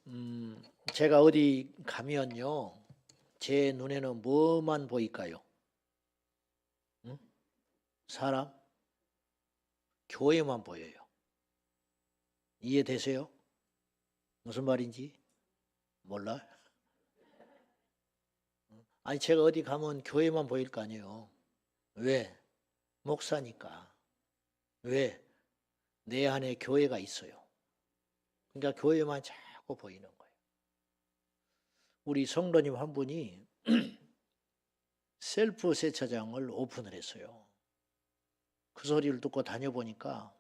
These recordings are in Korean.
음, 제가 어디 가면요, 제 눈에는 뭐만 보일까요? 응? 사람? 교회만 보여요. 이해되세요? 무슨 말인지? 몰라? 아니, 제가 어디 가면 교회만 보일 거 아니에요. 왜? 목사니까. 왜? 내 안에 교회가 있어요. 그러니까 교회만 자꾸 보이는 거예요. 우리 성도님 한 분이 셀프 세차장을 오픈을 했어요. 그 소리를 듣고 다녀보니까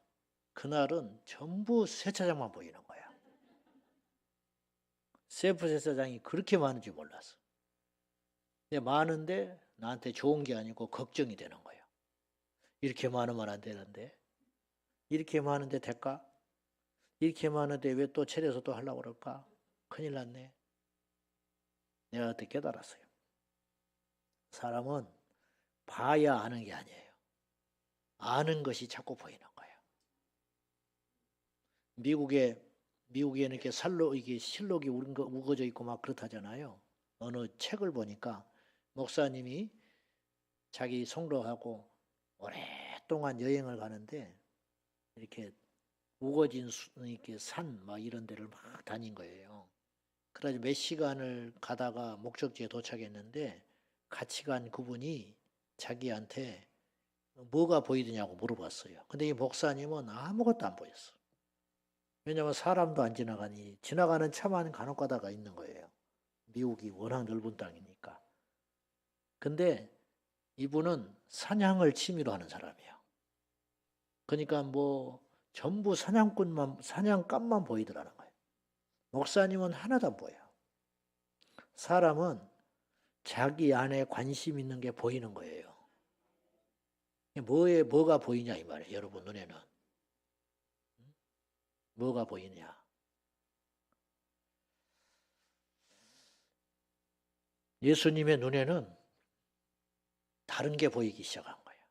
그날은 전부 세차장만 보이는 거야. 셀프 세차장이 그렇게 많은지 몰랐어. 근데 많은데 나한테 좋은 게 아니고 걱정이 되는 거야. 이렇게 많으면 안 되는데, 이렇게 많은데 될까? 이렇게 많은데 왜 또 차려서 또 하려고 그럴까? 큰일 났네. 내가 그때 깨달았어요. 사람은 봐야 아는 게 아니에요. 아는 것이 자꾸 보이는 거예요. 미국에 미국에는 이렇게 살로 이게 실록이 우거져 있고 막 그렇다잖아요. 어느 책을 보니까 목사님이 자기 성도하고 오랫동안 여행을 가는데 이렇게 우거진 이렇게 산 막 이런 데를 막 다닌 거예요. 그래서 몇 시간을 가다가 목적지에 도착했는데 같이 간 그분이 자기한테 뭐가 보이더냐고 물어봤어요. 근데 이 목사님은 아무것도 안 보였어. 왜냐하면 사람도 안 지나가니 지나가는 차만 간혹 가다가 있는 거예요. 미국이 워낙 넓은 땅이니까. 근데 이분은 사냥을 취미로 하는 사람이에요. 그러니까 뭐 전부 사냥감만 보이더라는 거예요. 목사님은 하나도 안 보여요. 사람은 자기 안에 관심 있는 게 보이는 거예요. 뭐가 보이냐 이 말이에요. 여러분 눈에는. 뭐가 보이냐. 예수님의 눈에는 다른 게 보이기 시작한 거예요.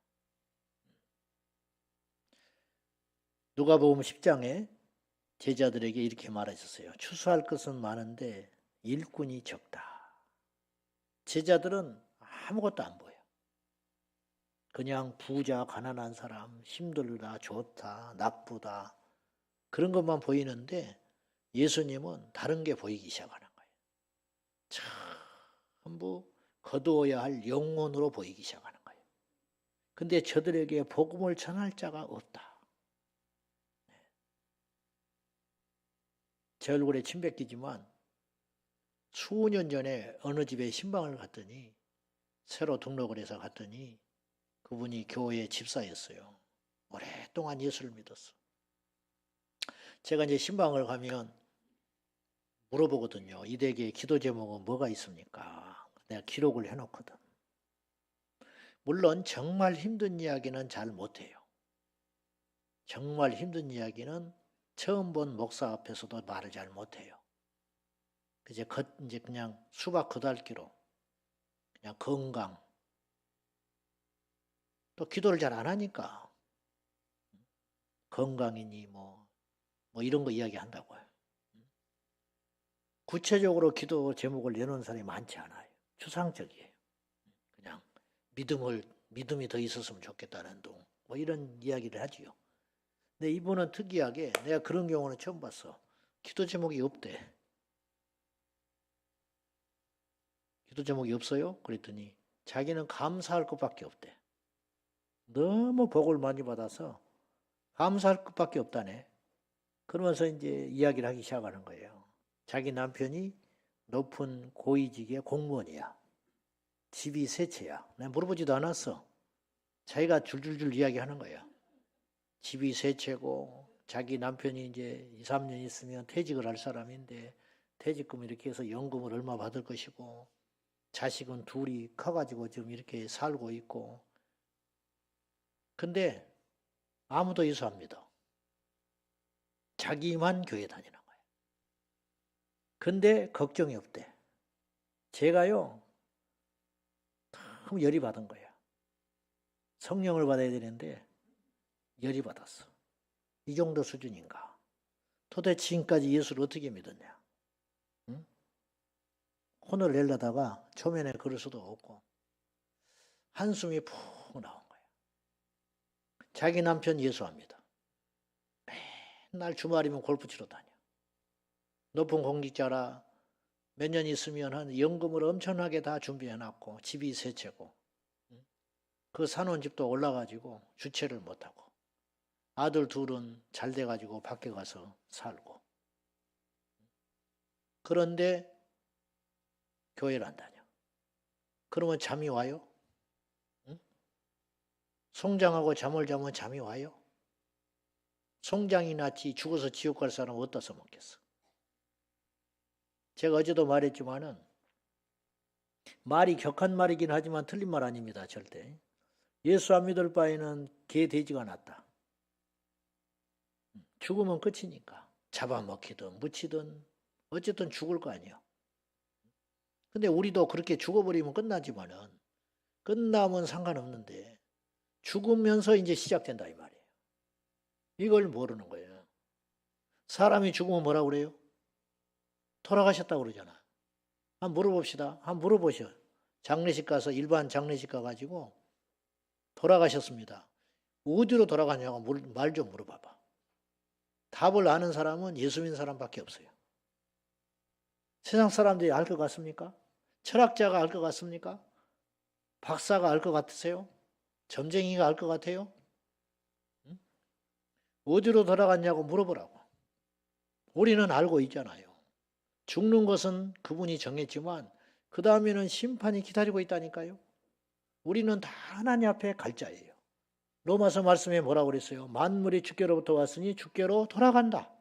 누가복음 10장에 제자들에게 이렇게 말하셨어요. 추수할 것은 많은데 일꾼이 적다. 제자들은 아무것도 안 보여. 그냥 부자, 가난한 사람, 힘들다, 좋다, 나쁘다 그런 것만 보이는데 예수님은 다른 게 보이기 시작하는 거예요. 전부 거두어야 할 영혼으로 보이기 시작하는 거예요. 근데 저들에게 복음을 전할 자가 없다. 제 얼굴에 침 뱉기지만 수년 전에 어느 집에 신방을 갔더니 새로 등록을 해서 갔더니 그분이 교회 집사였어요. 오랫동안 예수를 믿었어. 제가 이제 신방을 가면 물어보거든요. 이 댁의 기도 제목은 뭐가 있습니까? 내가 기록을 해놓거든. 물론 정말 힘든 이야기는 잘 못해요. 정말 힘든 이야기는 처음 본 목사 앞에서도 말을 잘 못해요. 이제 그냥 수박 겉핥기로 그냥 건강. 또 기도를 잘 안 하니까 건강이니 뭐 이런 거 이야기한다고요. 구체적으로 기도 제목을 내놓은 사람이 많지 않아요. 추상적이에요. 그냥 믿음이 더 있었으면 좋겠다는 둥. 뭐 이런 이야기를 하지요. 근데 이분은 특이하게 내가 그런 경우는 처음 봤어. 기도 제목이 없대. 기도 제목이 없어요? 그랬더니 자기는 감사할 것밖에 없대. 너무 복을 많이 받아서 감사할 것밖에 없다네. 그러면서 이제 이야기를 하기 시작하는 거예요. 자기 남편이 높은 고위직의 공무원이야. 집이 세 채야. 내가 물어보지도 않았어. 자기가 줄줄줄 이야기하는 거야. 집이 세 채고 자기 남편이 이제 2, 3년 있으면 퇴직을 할 사람인데 퇴직금 이렇게 해서 연금을 얼마 받을 것이고 자식은 둘이 커가지고 지금 이렇게 살고 있고 근데 아무도 예수 안 믿어. 자기만 교회 다니는 거예요. 근데 걱정이 없대. 제가요 너무 열이 받은 거예요. 성령을 받아야 되는데 열이 받았어. 이 정도 수준인가? 도대체 지금까지 예수를 어떻게 믿었냐? 혼을 내려다가 초면에 걸을 수도 없고 한숨이 푹 나온 거예요. 자기 남편 예수합니다. 맨날 주말이면 골프 치러 다녀. 높은 공직자라 몇 년 있으면 한 연금을 엄청나게 다 준비해놨고 집이 세 채고 그 사놓은 집도 올라가지고 주체를 못하고 아들 둘은 잘 돼가지고 밖에 가서 살고 그런데 교회를 안 다녀. 그러면 잠이 와요? 응? 송장하고 잠을 자면 잠이 와요? 송장이 낫지 죽어서 지옥 갈 사람 어디다 써먹겠어? 제가 어제도 말했지만은 말이 격한 말이긴 하지만 틀린 말 아닙니다. 절대. 예수 안 믿을 바에는 개 돼지가 낫다. 죽으면 끝이니까 잡아먹히든 묻히든 어쨌든 죽을 거 아니에요. 근데 우리도 그렇게 죽어버리면 끝나지만은 끝나면 상관없는데 죽으면서 이제 시작된다 이 말이에요. 이걸 모르는 거예요. 사람이 죽으면 뭐라고 그래요? 돌아가셨다고 그러잖아. 한번 물어봅시다. 한번 물어보셔. 장례식 가서 일반 장례식 가가지고 돌아가셨습니다. 어디로 돌아가냐고 말 좀 물어봐봐. 답을 아는 사람은 예수 믿는 사람밖에 없어요. 세상 사람들이 알 것 같습니까? 철학자가 알 것 같습니까? 박사가 알 것 같으세요? 점쟁이가 알 것 같아요? 응? 어디로 돌아갔냐고 물어보라고. 우리는 알고 있잖아요. 죽는 것은 그분이 정했지만 그 다음에는 심판이 기다리고 있다니까요. 우리는 다 하나님 앞에 갈 자예요. 로마서 말씀에 뭐라고 그랬어요? 만물이 주께로부터 왔으니 주께로 돌아간다.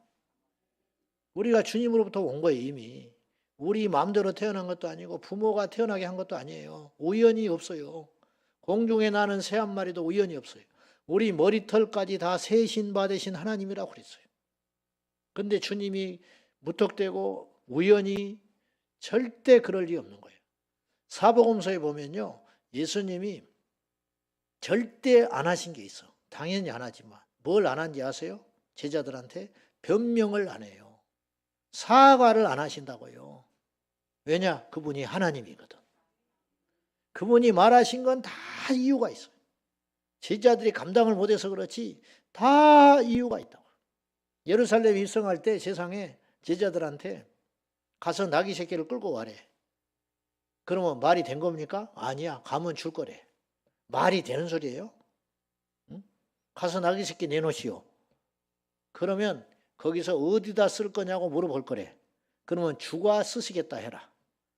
우리가 주님으로부터 온 거예요 이미. 우리 마음대로 태어난 것도 아니고 부모가 태어나게 한 것도 아니에요. 우연이 없어요. 공중에 나는 새 한 마리도 우연이 없어요. 우리 머리털까지 다 세신 받으신 하나님이라고 그랬어요. 근데 주님이 무턱대고 우연히 절대 그럴 리 없는 거예요. 사복음서에 보면요. 예수님이 절대 안 하신 게 있어. 당연히 안 하지만 뭘 안 한지 아세요? 제자들한테 변명을 안 해요. 사과를 안 하신다고요. 왜냐? 그분이 하나님이거든. 그분이 말하신 건 다 이유가 있어요. 제자들이 감당을 못해서 그렇지 다 이유가 있다고. 예루살렘 입성할 때 세상에 제자들한테 가서 나귀 새끼를 끌고 와래. 그러면 말이 된 겁니까? 아니야. 가면 줄 거래. 말이 되는 소리예요? 응? 가서 나귀 새끼 내놓으시오. 그러면 거기서 어디다 쓸 거냐고 물어볼 거래. 그러면 주가 쓰시겠다 해라.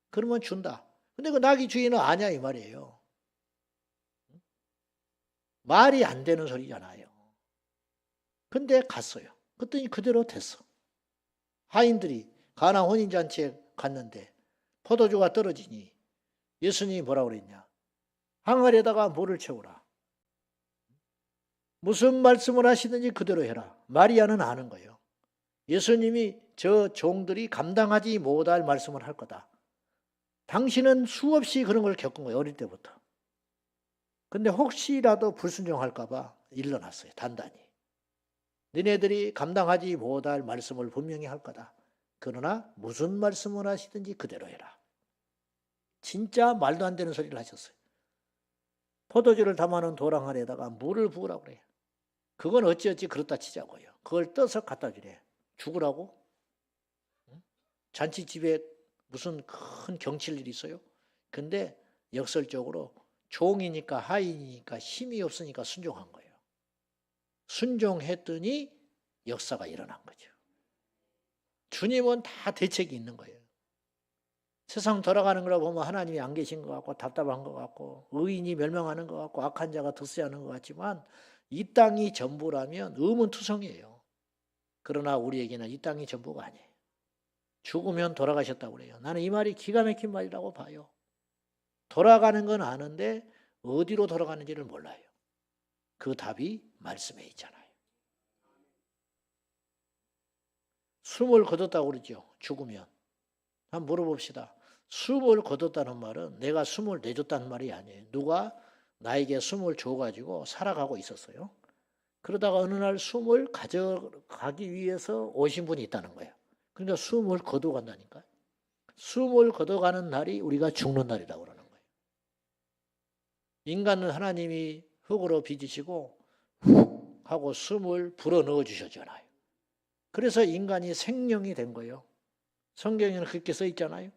그러면 준다. 근데 그 나귀 주인은 아냐 이 말이에요. 말이 안 되는 소리잖아요. 근데 갔어요. 그랬더니 그대로 됐어. 하인들이 가나 혼인잔치에 갔는데 포도주가 떨어지니 예수님이 뭐라고 그랬냐. 항아리에다가 물을 채우라. 무슨 말씀을 하시든지 그대로 해라. 마리아는 아는 거예요. 예수님이 저 종들이 감당하지 못할 말씀을 할 거다. 당신은 수없이 그런 걸 겪은 거예요. 어릴 때부터. 근데 혹시라도 불순종할까 봐 일러놨어요. 단단히. 너네들이 감당하지 못할 말씀을 분명히 할 거다. 그러나 무슨 말씀을 하시든지 그대로 해라. 진짜 말도 안 되는 소리를 하셨어요. 포도주를 담아놓은 도랑알에다가 물을 부으라고 그래요. 그건 어찌어찌 그렇다 치자고요. 그걸 떠서 갖다 주래. 죽으라고? 잔치집에 무슨 큰 경칠 일이 있어요? 근데 역설적으로 종이니까 하인이니까 힘이 없으니까 순종한 거예요. 순종했더니 역사가 일어난 거죠. 주님은 다 대책이 있는 거예요. 세상 돌아가는 걸 보면 하나님이 안 계신 것 같고 답답한 것 같고 의인이 멸망하는 것 같고 악한 자가 득세하는 것 같지만 이 땅이 전부라면 의문투성이에요. 그러나 우리에게는 이 땅이 전부가 아니에요. 죽으면 돌아가셨다고 그래요. 나는 이 말이 기가 막힌 말이라고 봐요. 돌아가는 건 아는데 어디로 돌아가는지를 몰라요. 그 답이 말씀에 있잖아요. 숨을 거뒀다고 그러죠. 죽으면. 한번 물어봅시다. 숨을 거뒀다는 말은 내가 숨을 내줬다는 말이 아니에요. 누가 나에게 숨을 줘가지고 살아가고 있었어요. 그러다가 어느 날 숨을 가져가기 위해서 오신 분이 있다는 거예요. 그러니까 숨을 거두어 간다니까요. 숨을 거둬가는 날이 우리가 죽는 날이라고 그러는 거예요. 인간은 하나님이 흙으로 빚으시고 훅 하고 숨을 불어넣어 주셨잖아요. 그래서 인간이 생명이 된 거예요. 성경에는 그렇게 써 있잖아요.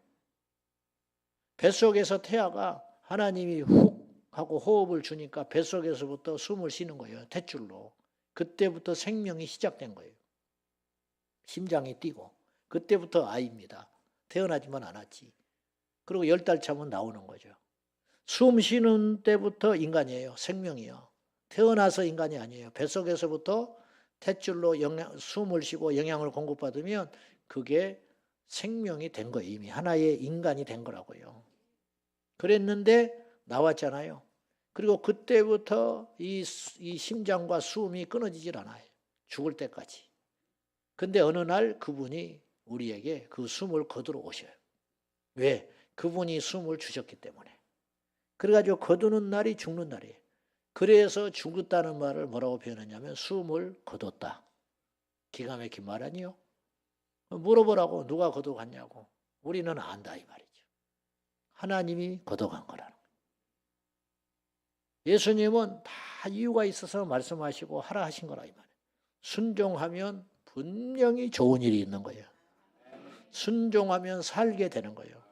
뱃속에서 태아가 하나님이 훅 하고 호흡을 주니까 뱃속에서부터 숨을 쉬는 거예요. 탯줄로. 그때부터 생명이 시작된 거예요. 심장이 뛰고 그때부터 아이입니다. 태어나지만 않았지. 그리고 10달 차면 나오는 거죠. 숨 쉬는 때부터 인간이에요. 생명이요. 태어나서 인간이 아니에요. 뱃속에서부터 탯줄로 숨을 쉬고 영양을 공급받으면 그게 생명이 된 거예요. 이미 하나의 인간이 된 거라고요. 그랬는데 나왔잖아요. 그리고 그때부터 이 심장과 숨이 끊어지질 않아요. 죽을 때까지. 근데 어느 날 그분이 우리에게 그 숨을 거두러 오셔요. 왜? 그분이 숨을 주셨기 때문에. 그래가지고 거두는 날이 죽는 날이에요. 그래서 죽었다는 말을 뭐라고 표현하냐면 숨을 거뒀다. 기가 막힌 말 아니요? 물어보라고 누가 거둬갔냐고. 우리는 안다 이 말이죠. 하나님이 거둬간 거라는 거예요. 예수님은 다 이유가 있어서 말씀하시고 하라 하신 거라 이 말이에요. 순종하면 분명히 좋은 일이 있는 거예요. 순종하면 살게 되는 거예요.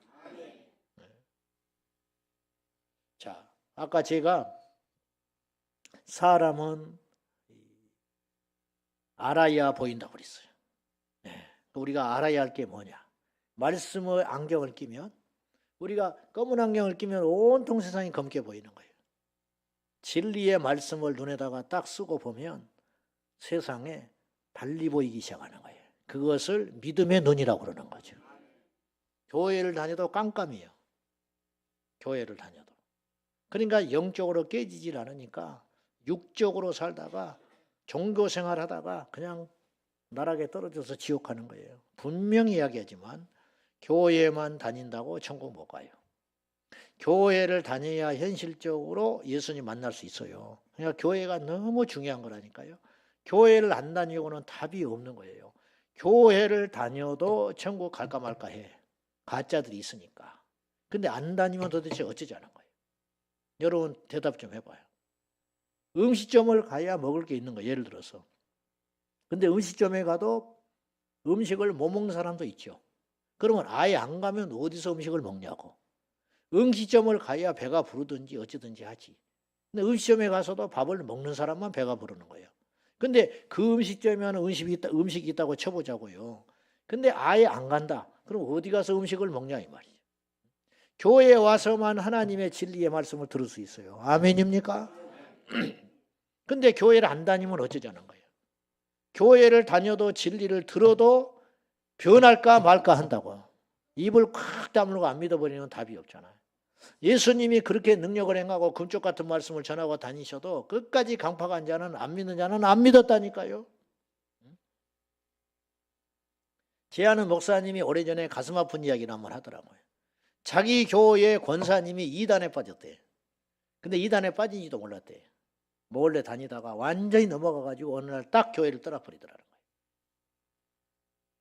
자, 아까 제가 사람은 알아야 보인다고 그랬어요. 우리가 알아야 할 게 뭐냐? 말씀의 안경을 끼면 우리가 검은 안경을 끼면 온통 세상이 검게 보이는 거예요. 진리의 말씀을 눈에다가 딱 쓰고 보면 세상에 달리 보이기 시작하는 거예요. 그것을 믿음의 눈이라고 그러는 거죠. 교회를 다녀도 깜깜해요. 교회를 다녀도. 그러니까 영적으로 깨지질 않으니까 육적으로 살다가 종교생활 하다가 그냥 나락에 떨어져서 지옥 가는 거예요. 분명히 이야기하지만 교회만 다닌다고 천국 못 가요. 교회를 다녀야 현실적으로 예수님 만날 수 있어요. 그러니까 교회가 너무 중요한 거라니까요. 교회를 안 다니고는 답이 없는 거예요. 교회를 다녀도 천국 갈까 말까 해. 가짜들이 있으니까. 근데 안 다니면 도대체 어쩌자는 거예요. 여러분 대답 좀 해봐요. 음식점을 가야 먹을 게 있는 거예요. 예를 들어서. 근데 음식점에 가도 음식을 못 먹는 사람도 있죠. 그러면 아예 안 가면 어디서 음식을 먹냐고. 음식점을 가야 배가 부르든지 어찌든지 하지. 근데 음식점에 가서도 밥을 먹는 사람만 배가 부르는 거예요. 근데 그 음식점에 하는 음식이 있다고 쳐보자고요. 근데 아예 안 간다. 그럼 어디 가서 음식을 먹냐 이 말이죠. 교회에 와서만 하나님의 진리의 말씀을 들을 수 있어요. 아멘입니까? 근데 교회를 안 다니면 어쩌자는 거예요. 교회를 다녀도 진리를 들어도 변할까 말까 한다고. 입을 콱 다물고 안 믿어버리는 답이 없잖아요. 예수님이 그렇게 능력을 행하고 금쪽 같은 말씀을 전하고 다니셔도 끝까지 강팍한 자는 안 믿는 자는 안 믿었다니까요. 제 아는 목사님이 오래전에 가슴 아픈 이야기를 한번 하더라고요. 자기 교회 권사님이 이단에 빠졌대. 근데 이단에 빠진지도 몰랐대. 몰래 다니다가 완전히 넘어가가지고 어느 날 딱 교회를 떠나버리더라는 거예요.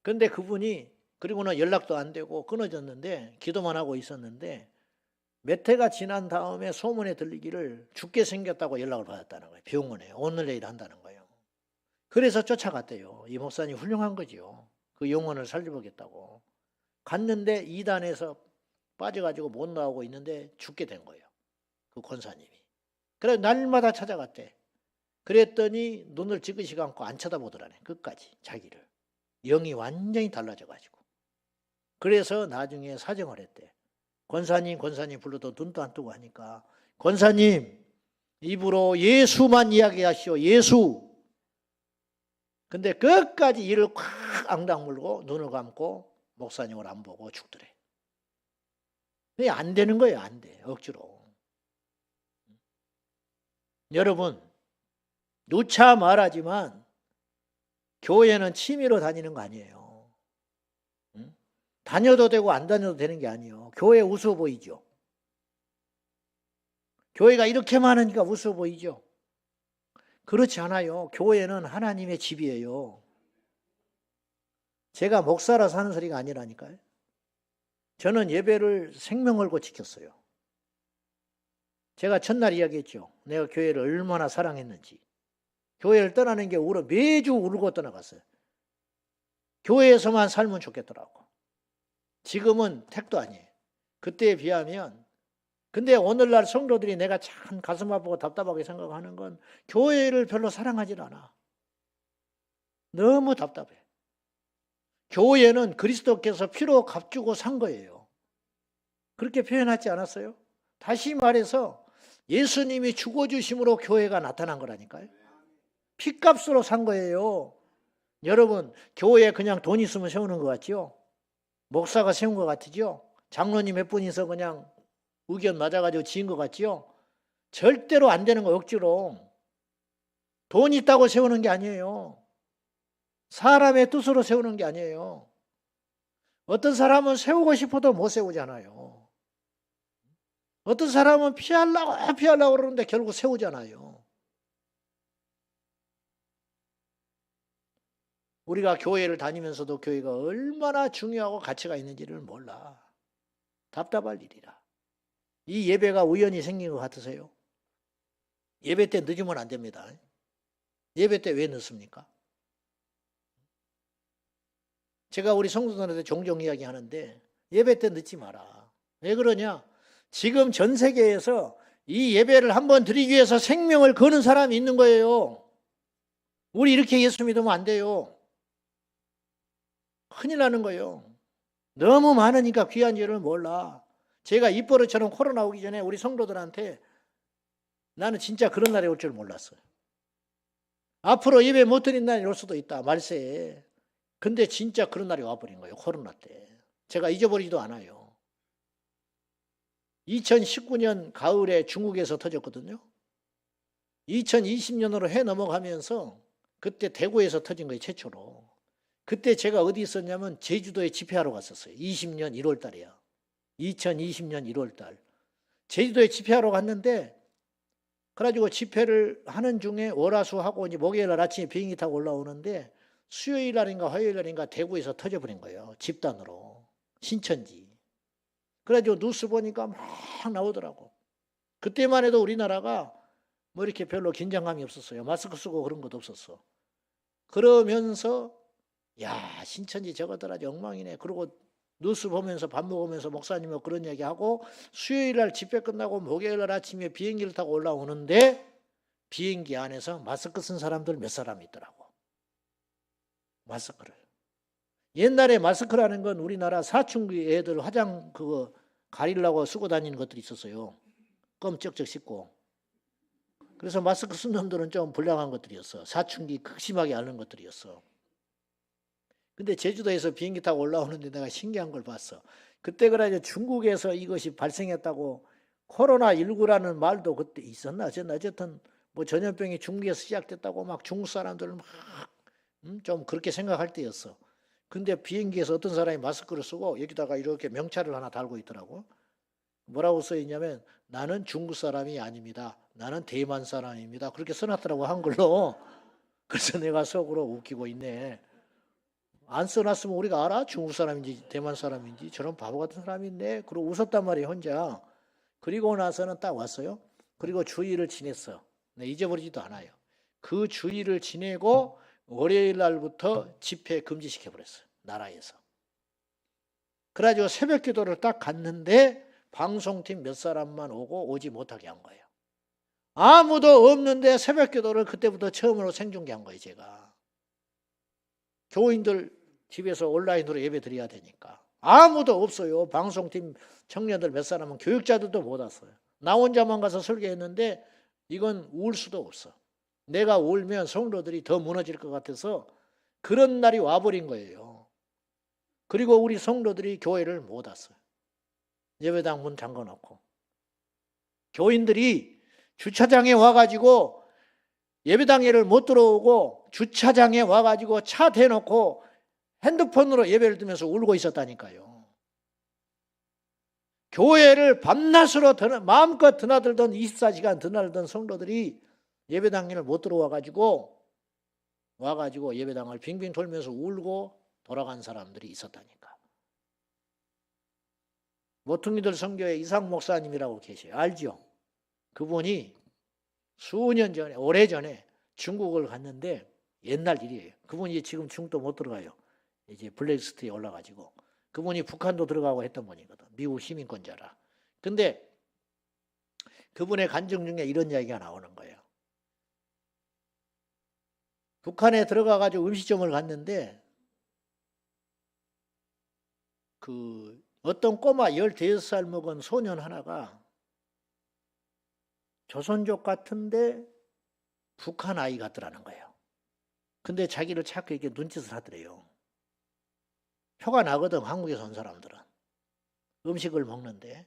근데 그분이 그리고는 연락도 안 되고 끊어졌는데 기도만 하고 있었는데 몇 해가 지난 다음에 소문에 들리기를 죽게 생겼다고 연락을 받았다는 거예요. 병원에 오늘 내일 한다는 거예요. 그래서 쫓아갔대요. 이 목사님 훌륭한 거죠. 그 영혼을 살려보겠다고. 갔는데 이단에서 빠져가지고 못 나오고 있는데 죽게 된 거예요. 그 권사님이. 그래 날마다 찾아갔대. 그랬더니 눈을 찌그시 감고 안 쳐다보더라네. 끝까지 자기를. 영이 완전히 달라져가지고. 그래서 나중에 사정을 했대. 권사님 불러도 눈도 안 뜨고 하니까 권사님 입으로 예수만 이야기하시오. 예수. 근데 끝까지 이를 콱 앙당 물고 눈을 감고 목사님을 안 보고 죽더래. 안 되는 거예요. 안 돼. 억지로. 여러분 누차 말하지만 교회는 취미로 다니는 거 아니에요. 다녀도 되고 안 다녀도 되는 게 아니에요. 교회 우스워 보이죠. 교회가 이렇게 많으니까 우스워 보이죠. 그렇지 않아요. 교회는 하나님의 집이에요. 제가 목사라서 하는 소리가 아니라니까요. 저는 예배를 생명 걸고 지켰어요. 제가 첫날 이야기했죠. 내가 교회를 얼마나 사랑했는지. 교회를 떠나는 게 매주 울고 떠나갔어요. 교회에서만 살면 좋겠더라고. 지금은 택도 아니에요. 그때에 비하면. 근데 오늘날 성도들이 내가 참 가슴 아프고 답답하게 생각하는 건 교회를 별로 사랑하질 않아. 너무 답답해. 교회는 그리스도께서 피로 값주고 산 거예요. 그렇게 표현하지 않았어요? 다시 말해서 예수님이 죽어주심으로 교회가 나타난 거라니까요. 피값으로 산 거예요. 여러분, 교회에 그냥 돈 있으면 세우는 것 같죠? 목사가 세운 것 같죠? 장로님 몇 분이서 그냥 의견 맞아가지고 지은 것 같죠? 절대로 안 되는 거 억지로. 돈 있다고 세우는 게 아니에요. 사람의 뜻으로 세우는 게 아니에요. 어떤 사람은 세우고 싶어도 못 세우잖아요. 어떤 사람은 피하려고 그러는데 결국 세우잖아요. 우리가 교회를 다니면서도 교회가 얼마나 중요하고 가치가 있는지를 몰라. 답답할 일이라. 이 예배가 우연히 생긴 것 같으세요? 예배 때 늦으면 안 됩니다. 예배 때 왜 늦습니까? 제가 우리 성도들한테 종종 이야기하는데 예배 때 늦지 마라. 왜 그러냐? 지금 전 세계에서 이 예배를 한번 드리기 위해서 생명을 거는 사람이 있는 거예요. 우리 이렇게 예수 믿으면 안 돼요. 큰일 나는 거예요. 너무 많으니까 귀한 줄을 몰라. 제가 입버릇처럼 코로나 오기 전에 우리 성도들한테 나는 진짜 그런 날이 올 줄 몰랐어요. 앞으로 예배 못 드린 날이 올 수도 있다. 말세에. 근데 진짜 그런 날이 와버린 거예요. 코로나 때. 제가 잊어버리지도 않아요. 2019년 가을에 중국에서 터졌거든요. 2020년으로 해 넘어가면서 그때 대구에서 터진 거예요. 최초로. 그때 제가 어디 있었냐면 제주도에 집회하러 갔었어요. 20년 1월 달이야. 2020년 1월 달. 제주도에 집회하러 갔는데 그래가지고 집회를 하는 중에 월화수하고 이제 목요일 날 아침에 비행기 타고 올라오는데 수요일 날인가 화요일 날인가 대구에서 터져버린 거예요. 집단으로. 신천지. 그래가지고 뉴스 보니까 막 나오더라고. 그때만 해도 우리나라가 뭐 이렇게 별로 긴장감이 없었어요. 마스크 쓰고 그런 것도 없었어. 그러면서 야, 신천지 저거더라 엉망이네. 그리고 뉴스 보면서 밥 먹으면서 목사님하고 그런 얘기하고 수요일 날 집회 끝나고 목요일 날 아침에 비행기를 타고 올라오는데 비행기 안에서 마스크 쓴 사람들 몇 사람 있더라고. 마스크를. 옛날에 마스크라는 건 우리나라 사춘기 애들 화장 그거 가리려고 쓰고 다니는 것들이 있었어요. 껌 쩍쩍 씹고. 그래서 마스크 쓴 놈들은 좀 불량한 것들이었어. 사춘기 극심하게 앓는 것들이었어. 근데 제주도에서 비행기 타고 올라오는데 내가 신기한 걸 봤어. 그때 그래 중국에서 이것이 발생했다고 코로나19라는 말도 그때 있었나? 어쨌든 뭐 전염병이 중국에서 시작됐다고 막 중국 사람들 막 좀 그렇게 생각할 때였어. 근데 비행기에서 어떤 사람이 마스크를 쓰고 여기다가 이렇게 명찰을 하나 달고 있더라고. 뭐라고 써 있냐면 나는 중국 사람이 아닙니다. 나는 대만 사람입니다. 그렇게 써놨더라고 한글로. 그래서 내가 속으로 웃기고 있네. 안 써놨으면 우리가 알아? 중국 사람인지 대만 사람인지. 저런 바보 같은 사람이 있네. 그러고 웃었단 말이에요 혼자. 그리고 나서는 딱 왔어요. 그리고 주일을 지냈어. 네, 잊어버리지도 않아요. 그 주일을 지내고 월요일 날부터 집회 금지시켜버렸어요. 나라에서. 그래가지고 새벽 기도를 딱 갔는데 방송팀 몇 사람만 오지 못하게 한 거예요. 아무도 없는데 새벽 기도를 그때부터 처음으로 생중계한 거예요. 제가. 교인들 집에서 온라인으로 예배 드려야 되니까. 아무도 없어요. 방송팀 청년들 몇 사람은 교육자들도 못 왔어요. 나 혼자만 가서 설교했는데 이건 울 수도 없어. 내가 울면 성도들이 더 무너질 것 같아서 그런 날이 와버린 거예요. 그리고 우리 성도들이 교회를 못 왔어요. 예배당 문 잠궈놓고. 교인들이 주차장에 와가지고 예배당에를 못 들어오고 주차장에 와가지고 차 대놓고 핸드폰으로 예배를 드리면서 울고 있었다니까요. 교회를 밤낮으로 마음껏 드나들던 24시간 드나들던 성도들이 예배당에를 못 들어와가지고 예배당을 빙빙 돌면서 울고 돌아간 사람들이 있었다니까. 모퉁이들 선교회 이상 목사님이라고 계세요. 알죠? 그분이 수년 전에, 오래전에 중국을 갔는데 옛날 일이에요. 그분이 지금 중국도 못 들어가요. 이제 블랙리스트에 올라가지고. 그분이 북한도 들어가고 했던 분이거든. 미국 시민권자라. 근데 그분의 간증 중에 이런 이야기가 나오는 거예요. 북한에 들어가가지고 음식점을 갔는데 그 어떤 꼬마 15살 먹은 소년 하나가 조선족 같은데 북한 아이 같더라는 거예요. 근데 자기를 자꾸 이렇게 눈짓을 하더래요. 표가 나거든, 한국에서 온 사람들은. 음식을 먹는데.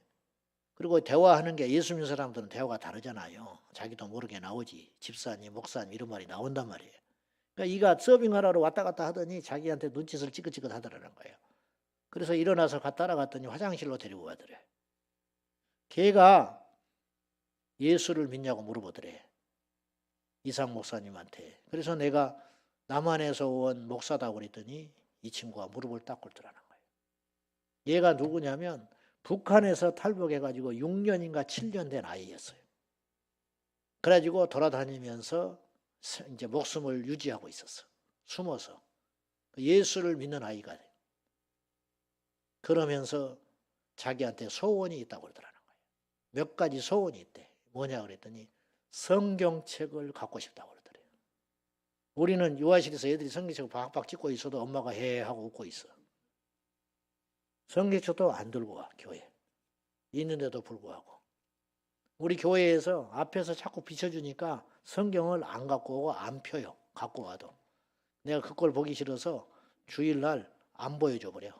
그리고 대화하는 게 예수 믿는 사람들은 대화가 다르잖아요. 자기도 모르게 나오지. 집사님, 목사님 이런 말이 나온단 말이에요. 그러니까 이가 서빙하러 왔다 갔다 하더니 자기한테 눈짓을 찌긋찌긋 하더라는 거예요. 그래서 일어나서 따라갔더니 화장실로 데리고 가더래. 걔가 예수를 믿냐고 물어보더래. 이상 목사님한테. 그래서 내가 남한에서 온 목사다고 그랬더니 이 친구가 무릎을 딱 꿇더라는 거예요. 얘가 누구냐면 북한에서 탈북해가지고 6년인가 7년 된 아이였어요. 그래가지고 돌아다니면서 이제 목숨을 유지하고 있었어. 숨어서. 예수를 믿는 아이가. 그러면서 자기한테 소원이 있다고 그러더라는 거예요. 몇 가지 소원이 있대. 뭐냐 그랬더니 성경책을 갖고 싶다고 그러더래요. 우리는 유아실에서 애들이 성경책을 박박 찍고 있어도 엄마가 해 하고 웃고 있어. 성경책도 안 들고 와, 교회. 있는데도 불구하고. 우리 교회에서 앞에서 자꾸 비춰주니까 성경을 안 갖고 오고 안 펴요. 갖고 와도. 내가 그걸 보기 싫어서 주일날 안 보여줘 버려.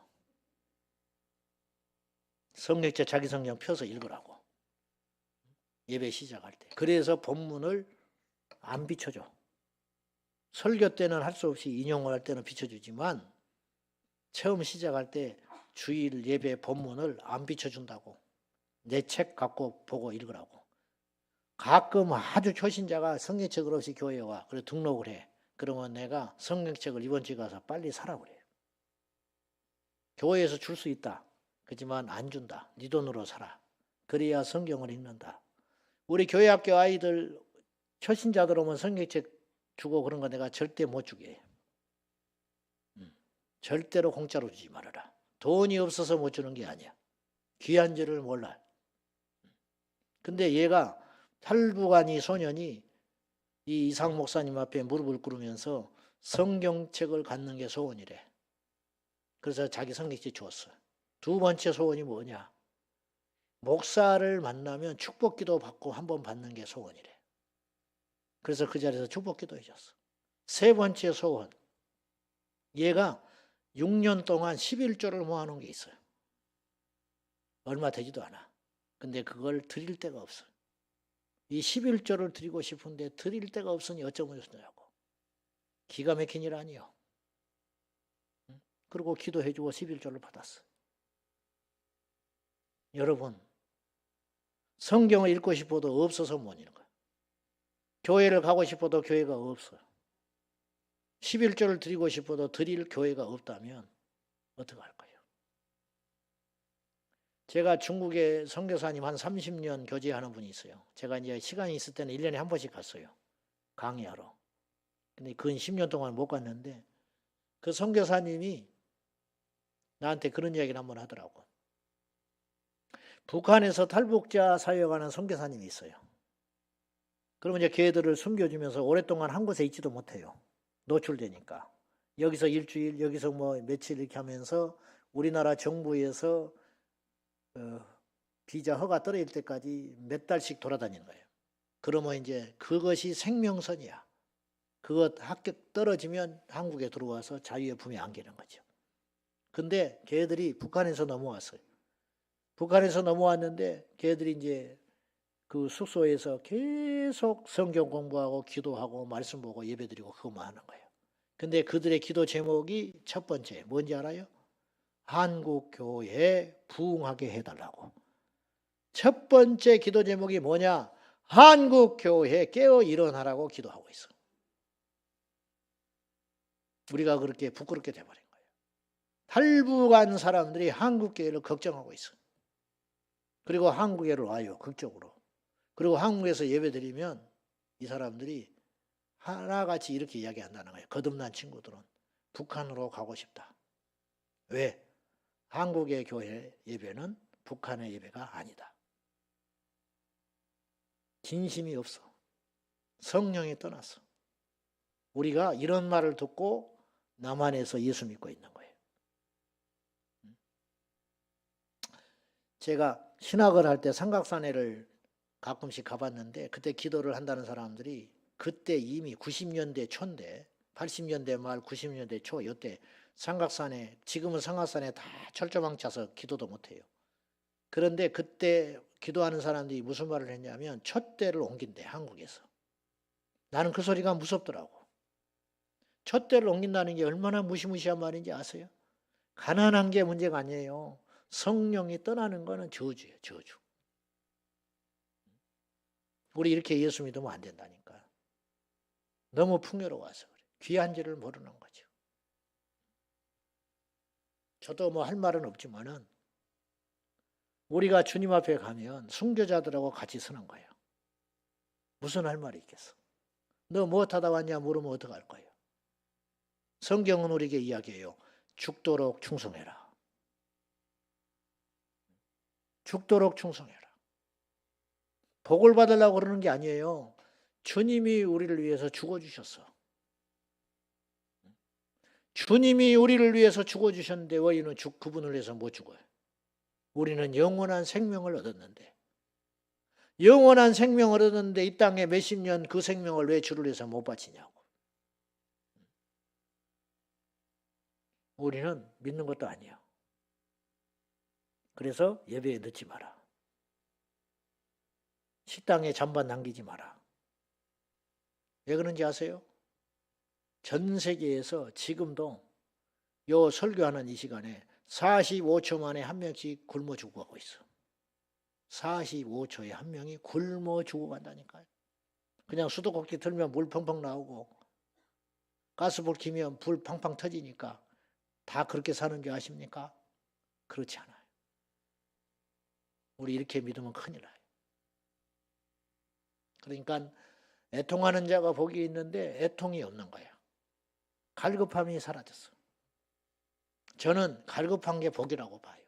성경책 자기 성경 펴서 읽으라고. 예배 시작할 때. 그래서 본문을 안 비춰줘. 설교 때는 할 수 없이 인용을 할 때는 비춰주지만 처음 시작할 때 주일 예배 본문을 안 비춰준다고. 내 책 갖고 보고 읽으라고. 가끔 아주 초신자가 성경책을 없이 교회에 와. 그래 등록을 해. 그러면 내가 성경책을 이번 주에 가서 빨리 사라고 그래요. 교회에서 줄 수 있다. 그렇지만 안 준다. 네 돈으로 사라. 그래야 성경을 읽는다. 우리 교회 학교 아이들 초신자들 오면 성경책 주고 그런 거 내가 절대 못 주게 해. 절대로 공짜로 주지 말아라. 돈이 없어서 못 주는 게 아니야. 귀한 줄을 몰라. 근데 얘가 탈북한 소년이 이 이상 목사님 앞에 무릎을 꿇으면서 성경책을 갖는 게 소원이래. 그래서 자기 성경책 주었어. 두 번째 소원이 뭐냐? 목사를 만나면 축복기도 받고 한 번 받는 게 소원이래. 그래서 그 자리에서 축복기도 해줬어. 세 번째 소원. 얘가 6년 동안 11조를 모아놓은 게 있어요. 얼마 되지도 않아. 근데 그걸 드릴 데가 없어. 이 11조를 드리고 싶은데 드릴 데가 없으니 어쩌면 좋냐고. 기가 막힌 일 아니요. 그리고 기도해주고 11조를 받았어. 여러분, 성경을 읽고 싶어도 없어서 못 읽는 거야. 교회를 가고 싶어도 교회가 없어요. 11조를 드리고 싶어도 드릴 교회가 없다면 어떡할까요? 제가 중국에 선교사님 한 30년 교제하는 분이 있어요. 제가 이제 시간이 있을 때는 1년에 한 번씩 갔어요. 강의하러. 근데 근 10년 동안 못 갔는데 그 선교사님이 나한테 그런 이야기를 한번 하더라고. 북한에서 탈북자 사역하는 선교사님이 있어요. 그러면 이제 걔들을 숨겨주면서 오랫동안 한 곳에 있지도 못해요. 노출되니까. 여기서 일주일, 여기서 뭐 며칠 이렇게 하면서 우리나라 정부에서 비자 허가 떨어질 때까지 몇 달씩 돌아다니는 거예요. 그러면 이제 그것이 생명선이야. 그것 합격 떨어지면 한국에 들어와서 자유의 품에 안기는 거죠. 근데 걔들이 북한에서 넘어왔어요. 북한에서 넘어왔는데 걔들이 이제 그 숙소에서 계속 성경 공부하고 기도하고 말씀 보고 예배드리고 그것만 하는 거예요. 근데 그들의 기도 제목이 첫 번째 뭔지 알아요? 한국 교회에 부흥하게 해달라고. 첫 번째 기도 제목이 뭐냐? 한국 교회 깨어 일어나라고 기도하고 있어. 우리가 그렇게 부끄럽게 돼버린 거예요. 탈북한 사람들이 한국 교회를 걱정하고 있어. 그리고 한국에를 와요. 극적으로. 그리고 한국에서 예배드리면 이 사람들이 하나같이 이렇게 이야기한다는 거예요. 거듭난 친구들은 북한으로 가고 싶다. 왜? 한국의 교회 예배는 북한의 예배가 아니다. 진심이 없어. 성령이 떠났어. 우리가 이런 말을 듣고 남한에서 예수 믿고 있는 거예요. 제가 신학을 할 때 삼각산해를 가끔씩 가봤는데 그때 기도를 한다는 사람들이 그때 이미 90년대 초인데 80년대 말 90년대 초 이때 삼각산에 지금은 삼각산에 다 철조망 차서 기도도 못해요. 그런데 그때 기도하는 사람들이 무슨 말을 했냐면 촛대를 옮긴대 한국에서. 나는 그 소리가 무섭더라고. 촛대를 옮긴다는 게 얼마나 무시무시한 말인지 아세요? 가난한 게 문제가 아니에요. 성령이 떠나는 거는 저주예요. 저주. 우리 이렇게 예수 믿으면 안 된다니까. 너무 풍요로워서 그래. 귀한지를 모르는 거죠. 저도 뭐 할 말은 없지만은 우리가 주님 앞에 가면 순교자들하고 같이 서는 거예요. 무슨 할 말이 있겠어? 너 무엇하다 왔냐 물으면 어떡할 거예요? 성경은 우리에게 이야기해요. 죽도록 충성해라. 죽도록 충성해라. 복을 받으려고 그러는 게 아니에요. 주님이 우리를 위해서 죽어주셨어. 주님이 우리를 위해서 죽어주셨는데 왜 우리는 그분을 위해서 못 죽어요? 우리는 영원한 생명을 얻었는데 영원한 생명을 얻었는데 이 땅에 몇십 년 그 생명을 왜 주를 위해서 못 바치냐고. 우리는 믿는 것도 아니야. 그래서 예배에 늦지 마라. 식당에 잔반 남기지 마라. 왜 그런지 아세요? 전 세계에서 지금도 요 설교하는 이 시간에 45초 만에 한 명씩 굶어 죽어가고 있어. 45초에 한 명이 굶어 죽어간다니까요. 그냥 수도꼭지 틀면 물 펑펑 나오고 가스불 켜면 불 팡팡 터지니까 다 그렇게 사는 줄 아십니까? 그렇지 않아요. 우리 이렇게 믿으면 큰일 나요. 그러니까 애통하는 자가 복이 있는데 애통이 없는 거야. 갈급함이 사라졌어. 저는 갈급한 게 복이라고 봐요.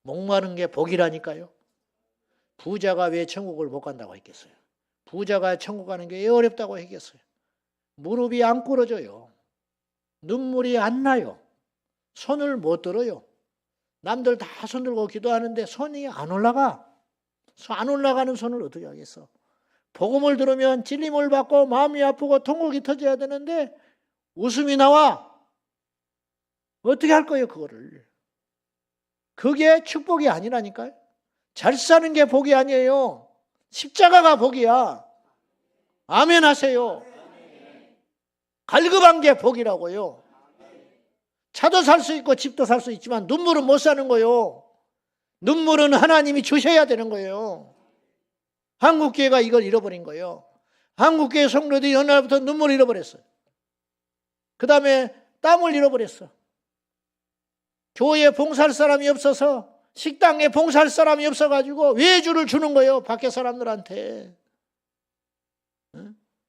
목마른 게 복이라니까요. 부자가 왜 천국을 못 간다고 했겠어요? 부자가 천국 가는 게 왜 어렵다고 했겠어요? 무릎이 안 꿇어져요. 눈물이 안 나요. 손을 못 들어요. 남들 다 손 들고 기도하는데 손이 안 올라가. 안 올라가는 손을 어떻게 하겠어? 복음을 들으면 찔림을 받고 마음이 아프고 통곡이 터져야 되는데 웃음이 나와. 어떻게 할 거예요, 그거를? 그게 축복이 아니라니까요. 잘 사는 게 복이 아니에요. 십자가가 복이야. 아멘 하세요. 갈급한 게 복이라고요. 차도 살 수 있고 집도 살 수 있지만 눈물은 못 사는 거예요. 눈물은 하나님이 주셔야 되는 거예요. 한국교회가 이걸 잃어버린 거예요. 한국교회 성도들이 어느 날부터 눈물을 잃어버렸어요. 그 다음에 땀을 잃어버렸어. 교회에 봉사할 사람이 없어서 식당에 봉사할 사람이 없어가지고 외주를 주는 거예요. 밖에 사람들한테.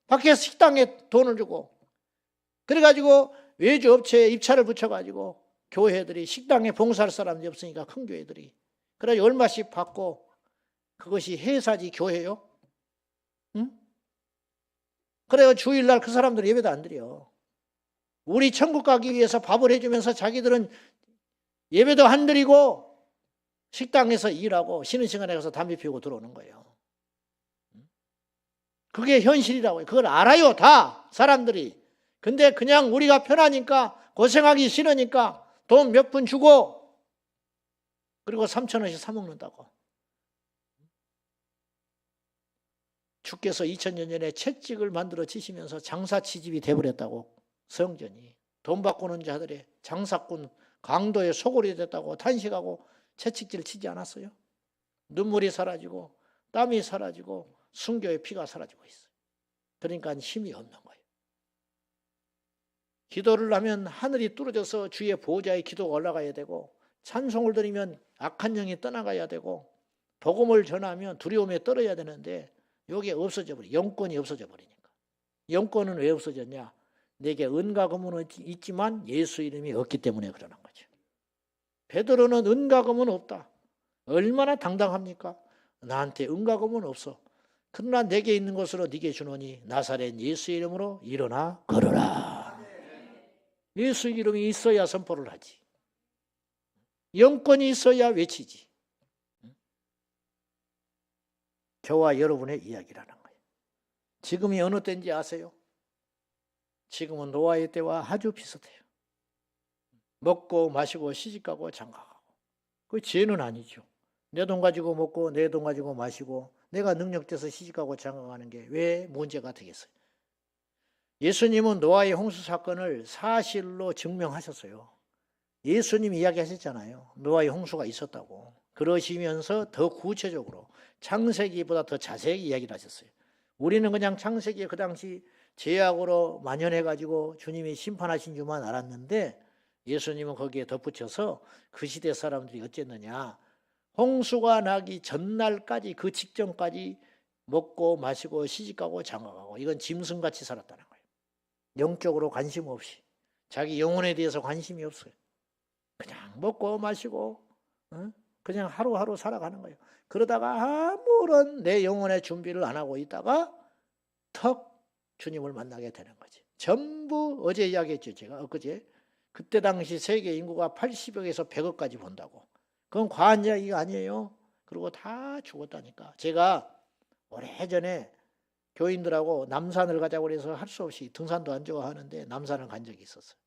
밖에 식당에 돈을 주고. 그래가지고 외주 업체에 입찰을 붙여가지고 교회들이 식당에 봉사할 사람이 없으니까 큰 교회들이. 그래가지고 얼마씩 받고 그것이 회사지 교회요? 응? 그래요. 주일날 그 사람들 예배도 안 드려. 우리 천국 가기 위해서 밥을 해주면서 자기들은 예배도 안 드리고 식당에서 일하고 쉬는 시간에 가서 담배 피우고 들어오는 거예요. 그게 현실이라고요. 그걸 알아요. 다 사람들이. 근데 그냥 우리가 편하니까 고생하기 싫으니까 돈 몇 푼 주고 그리고 3,000원씩 사 먹는다고. 주께서 2000년 전에 채찍을 만들어 치시면서 장사치집이 돼버렸다고. 성전이. 돈 바꾸는 자들의 장사꾼 강도의 소굴이 됐다고 탄식하고 채찍질 치지 않았어요? 눈물이 사라지고 땀이 사라지고 순교의 피가 사라지고 있어요. 그러니까 힘이 없는 거예요. 기도를 하면 하늘이 뚫어져서 주의 보호자의 기도가 올라가야 되고 찬송을 드리면 악한 영이 떠나가야 되고 복음을 전하면 두려움에 떨어야 되는데 여기에 없어져 버려. 영권이 없어져 버리니까. 영권은 왜 없어졌냐? 내게 은과 금은 있지만 예수 이름이 없기 때문에 그러는 거죠. 베드로는 은과 금은 없다. 얼마나 당당합니까? 나한테 은과 금은 없어. 그러나 내게 있는 것으로 네게 주노니 나사렛 예수 이름으로 일어나 걸어라. 예수 이름이 있어야 선포를 하지. 영권이 있어야 외치지. 저와 여러분의 이야기라는 거예요. 지금이 어느 때인지 아세요? 지금은 노아의 때와 아주 비슷해요. 먹고 마시고 시집가고 장가가고. 그 죄는 아니죠. 내 돈 가지고 먹고 내 돈 가지고 마시고 내가 능력돼서 시집가고 장가가는 게 왜 문제가 되겠어요? 예수님은 노아의 홍수 사건을 사실로 증명하셨어요. 예수님이 이야기하셨잖아요. 노아의 홍수가 있었다고. 그러시면서 더 구체적으로 창세기보다 더 자세히 이야기를 하셨어요. 우리는 그냥 창세기에 그 당시 죄악으로 만연해가지고 주님이 심판하신 줄만 알았는데 예수님은 거기에 덧붙여서 그 시대 사람들이 어쨌느냐. 홍수가 나기 전날까지 그 직전까지 먹고 마시고 시집가고 장가가고 이건 짐승같이 살았다는 거예요. 영적으로 관심 없이 자기 영혼에 대해서 관심이 없어요. 그냥 먹고 마시고 그냥 하루하루 살아가는 거예요. 그러다가 아무런 내 영혼의 준비를 안 하고 있다가 턱 주님을 만나게 되는 거지. 전부 어제 이야기했죠. 제가 엊그제. 그때 당시 세계 인구가 80억에서 100억까지 본다고. 그건 과한 이야기가 아니에요. 그리고 다 죽었다니까. 제가 오래전에 교인들하고 남산을 가자고 그래서 할 수 없이 등산도 안 좋아하는데 남산을 간 적이 있었어요.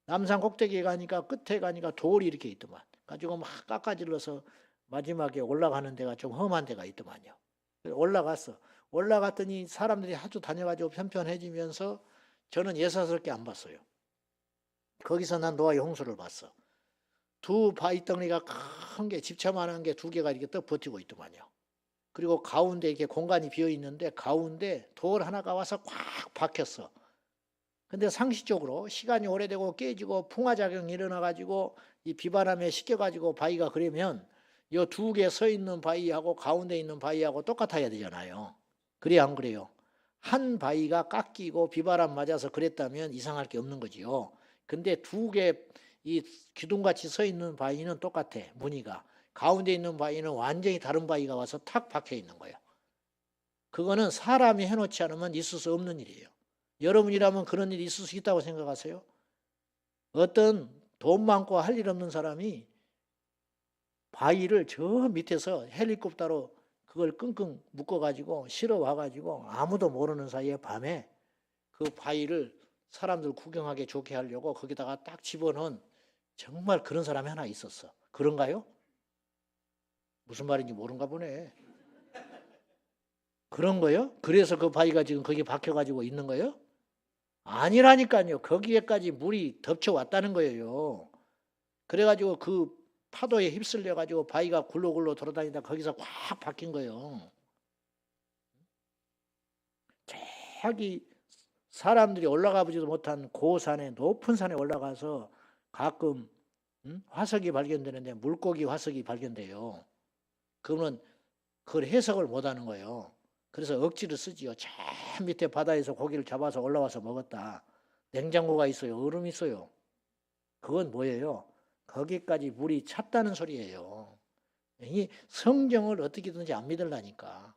남산 꼭대기에 가니까 끝에 가니까 돌이 이렇게 있더만. 가지고 막 깎아질러서 마지막에 올라가는 데가 좀 험한 데가 있더만요. 올라갔어. 올라갔더니 사람들이 하도 다녀가지고 편편해지면서 저는 예사스럽게 안 봤어요. 거기서 난 노아의 홍수를 봤어. 두 바위 덩어리가 큰 게 집차만한 게 두 개가 이렇게 떡 버티고 있더만요. 그리고 가운데 이렇게 공간이 비어 있는데 가운데 돌 하나가 와서 꽉 박혔어. 근데 상식적으로 시간이 오래되고 깨지고 풍화작용이 일어나가지고 이 비바람에 씻겨가지고 바위가 그러면 이 두 개 서 있는 바위하고 가운데 있는 바위하고 똑같아야 되잖아요. 그래야 안 그래요? 한 바위가 깎이고 비바람 맞아서 그랬다면 이상할 게 없는 거지요. 근데 두 개 이 기둥같이 서 있는 바위는 똑같아. 무늬가. 가운데 있는 바위는 완전히 다른 바위가 와서 탁 박혀 있는 거예요. 그거는 사람이 해놓지 않으면 있을 수 없는 일이에요. 여러분이라면 그런 일이 있을 수 있다고 생각하세요? 어떤 돈 많고 할 일 없는 사람이 바위를 저 밑에서 헬리콥터로 그걸 끙끙 묶어가지고 실어 와가지고 아무도 모르는 사이에 밤에 그 바위를 사람들 구경하게 좋게 하려고 거기다가 딱 집어넣은 정말 그런 사람이 하나 있었어. 그런가요? 무슨 말인지 모른가 보네. 그런 거요? 그래서 그 바위가 지금 거기 박혀가지고 있는 거예요? 아니라니까요. 거기에까지 물이 덮쳐왔다는 거예요. 그래가지고 그 파도에 휩쓸려가지고 바위가 굴러굴러 돌아다니다 거기서 확 박힌 거예요. 저기 사람들이 올라가 보지도 못한 고산에 높은 산에 올라가서 가끔 화석이 발견되는데 물고기 화석이 발견돼요. 그러면 그걸 해석을 못하는 거예요. 그래서 억지를 쓰지요. 저 밑에 바다에서 고기를 잡아서 올라와서 먹었다. 냉장고가 있어요. 얼음이 있어요. 그건 뭐예요? 거기까지 물이 찼다는 소리예요. 이 성경을 어떻게든지 안 믿으려니까.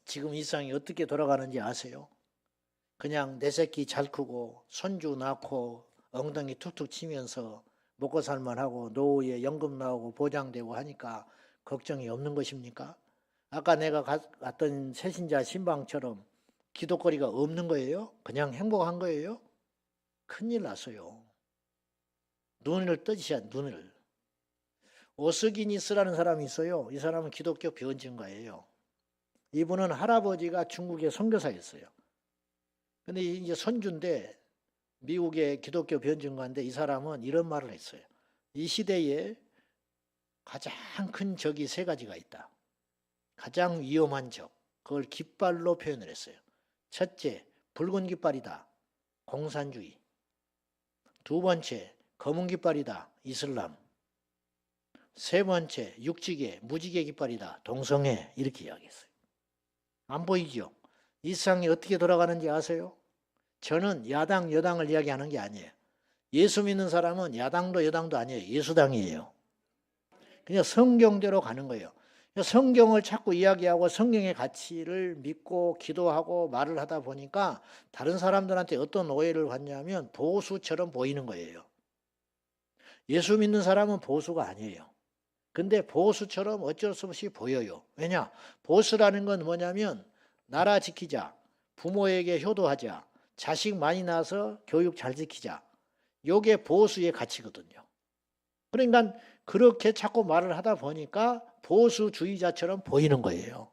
지금 이 세상이 어떻게 돌아가는지 아세요? 그냥 내 새끼 잘 크고 손주 낳고 엉덩이 툭툭 치면서 먹고 살만하고 노후에 연금 나오고 보장되고 하니까 걱정이 없는 것입니까? 아까 내가 갔던 새신자 신방처럼 기도거리가 없는 거예요? 그냥 행복한 거예요? 큰일 났어요. 눈을 떠지셔야 눈을. 오스기니스라는 사람이 있어요. 이 사람은 기독교 변증가예요. 이분은 할아버지가 중국의 선교사였어요. 근데 이제 선주인데 미국의 기독교 변증가인데 이 사람은 이런 말을 했어요. 이 시대에 가장 큰 적이 세 가지가 있다. 가장 위험한 적, 그걸 깃발로 표현을 했어요. 첫째, 붉은 깃발이다. 공산주의. 두 번째, 검은 깃발이다. 이슬람. 세 번째, 육지계, 무지개 깃발이다. 동성애. 이렇게 이야기했어요. 안 보이죠? 이 세상이 어떻게 돌아가는지 아세요? 저는 야당, 여당을 이야기하는 게 아니에요. 예수 믿는 사람은 야당도 여당도 아니에요. 예수당이에요. 그냥 성경대로 가는 거예요. 성경을 자꾸 이야기하고 성경의 가치를 믿고 기도하고 말을 하다 보니까 다른 사람들한테 어떤 오해를 받냐면 보수처럼 보이는 거예요. 예수 믿는 사람은 보수가 아니에요. 근데 보수처럼 어쩔 수 없이 보여요. 왜냐? 보수라는 건 뭐냐면 나라 지키자, 부모에게 효도하자, 자식 많이 낳아서 교육 잘 시키자. 요게 보수의 가치거든요. 그러니까 그렇게 자꾸 말을 하다 보니까 보수주의자처럼 보이는 거예요.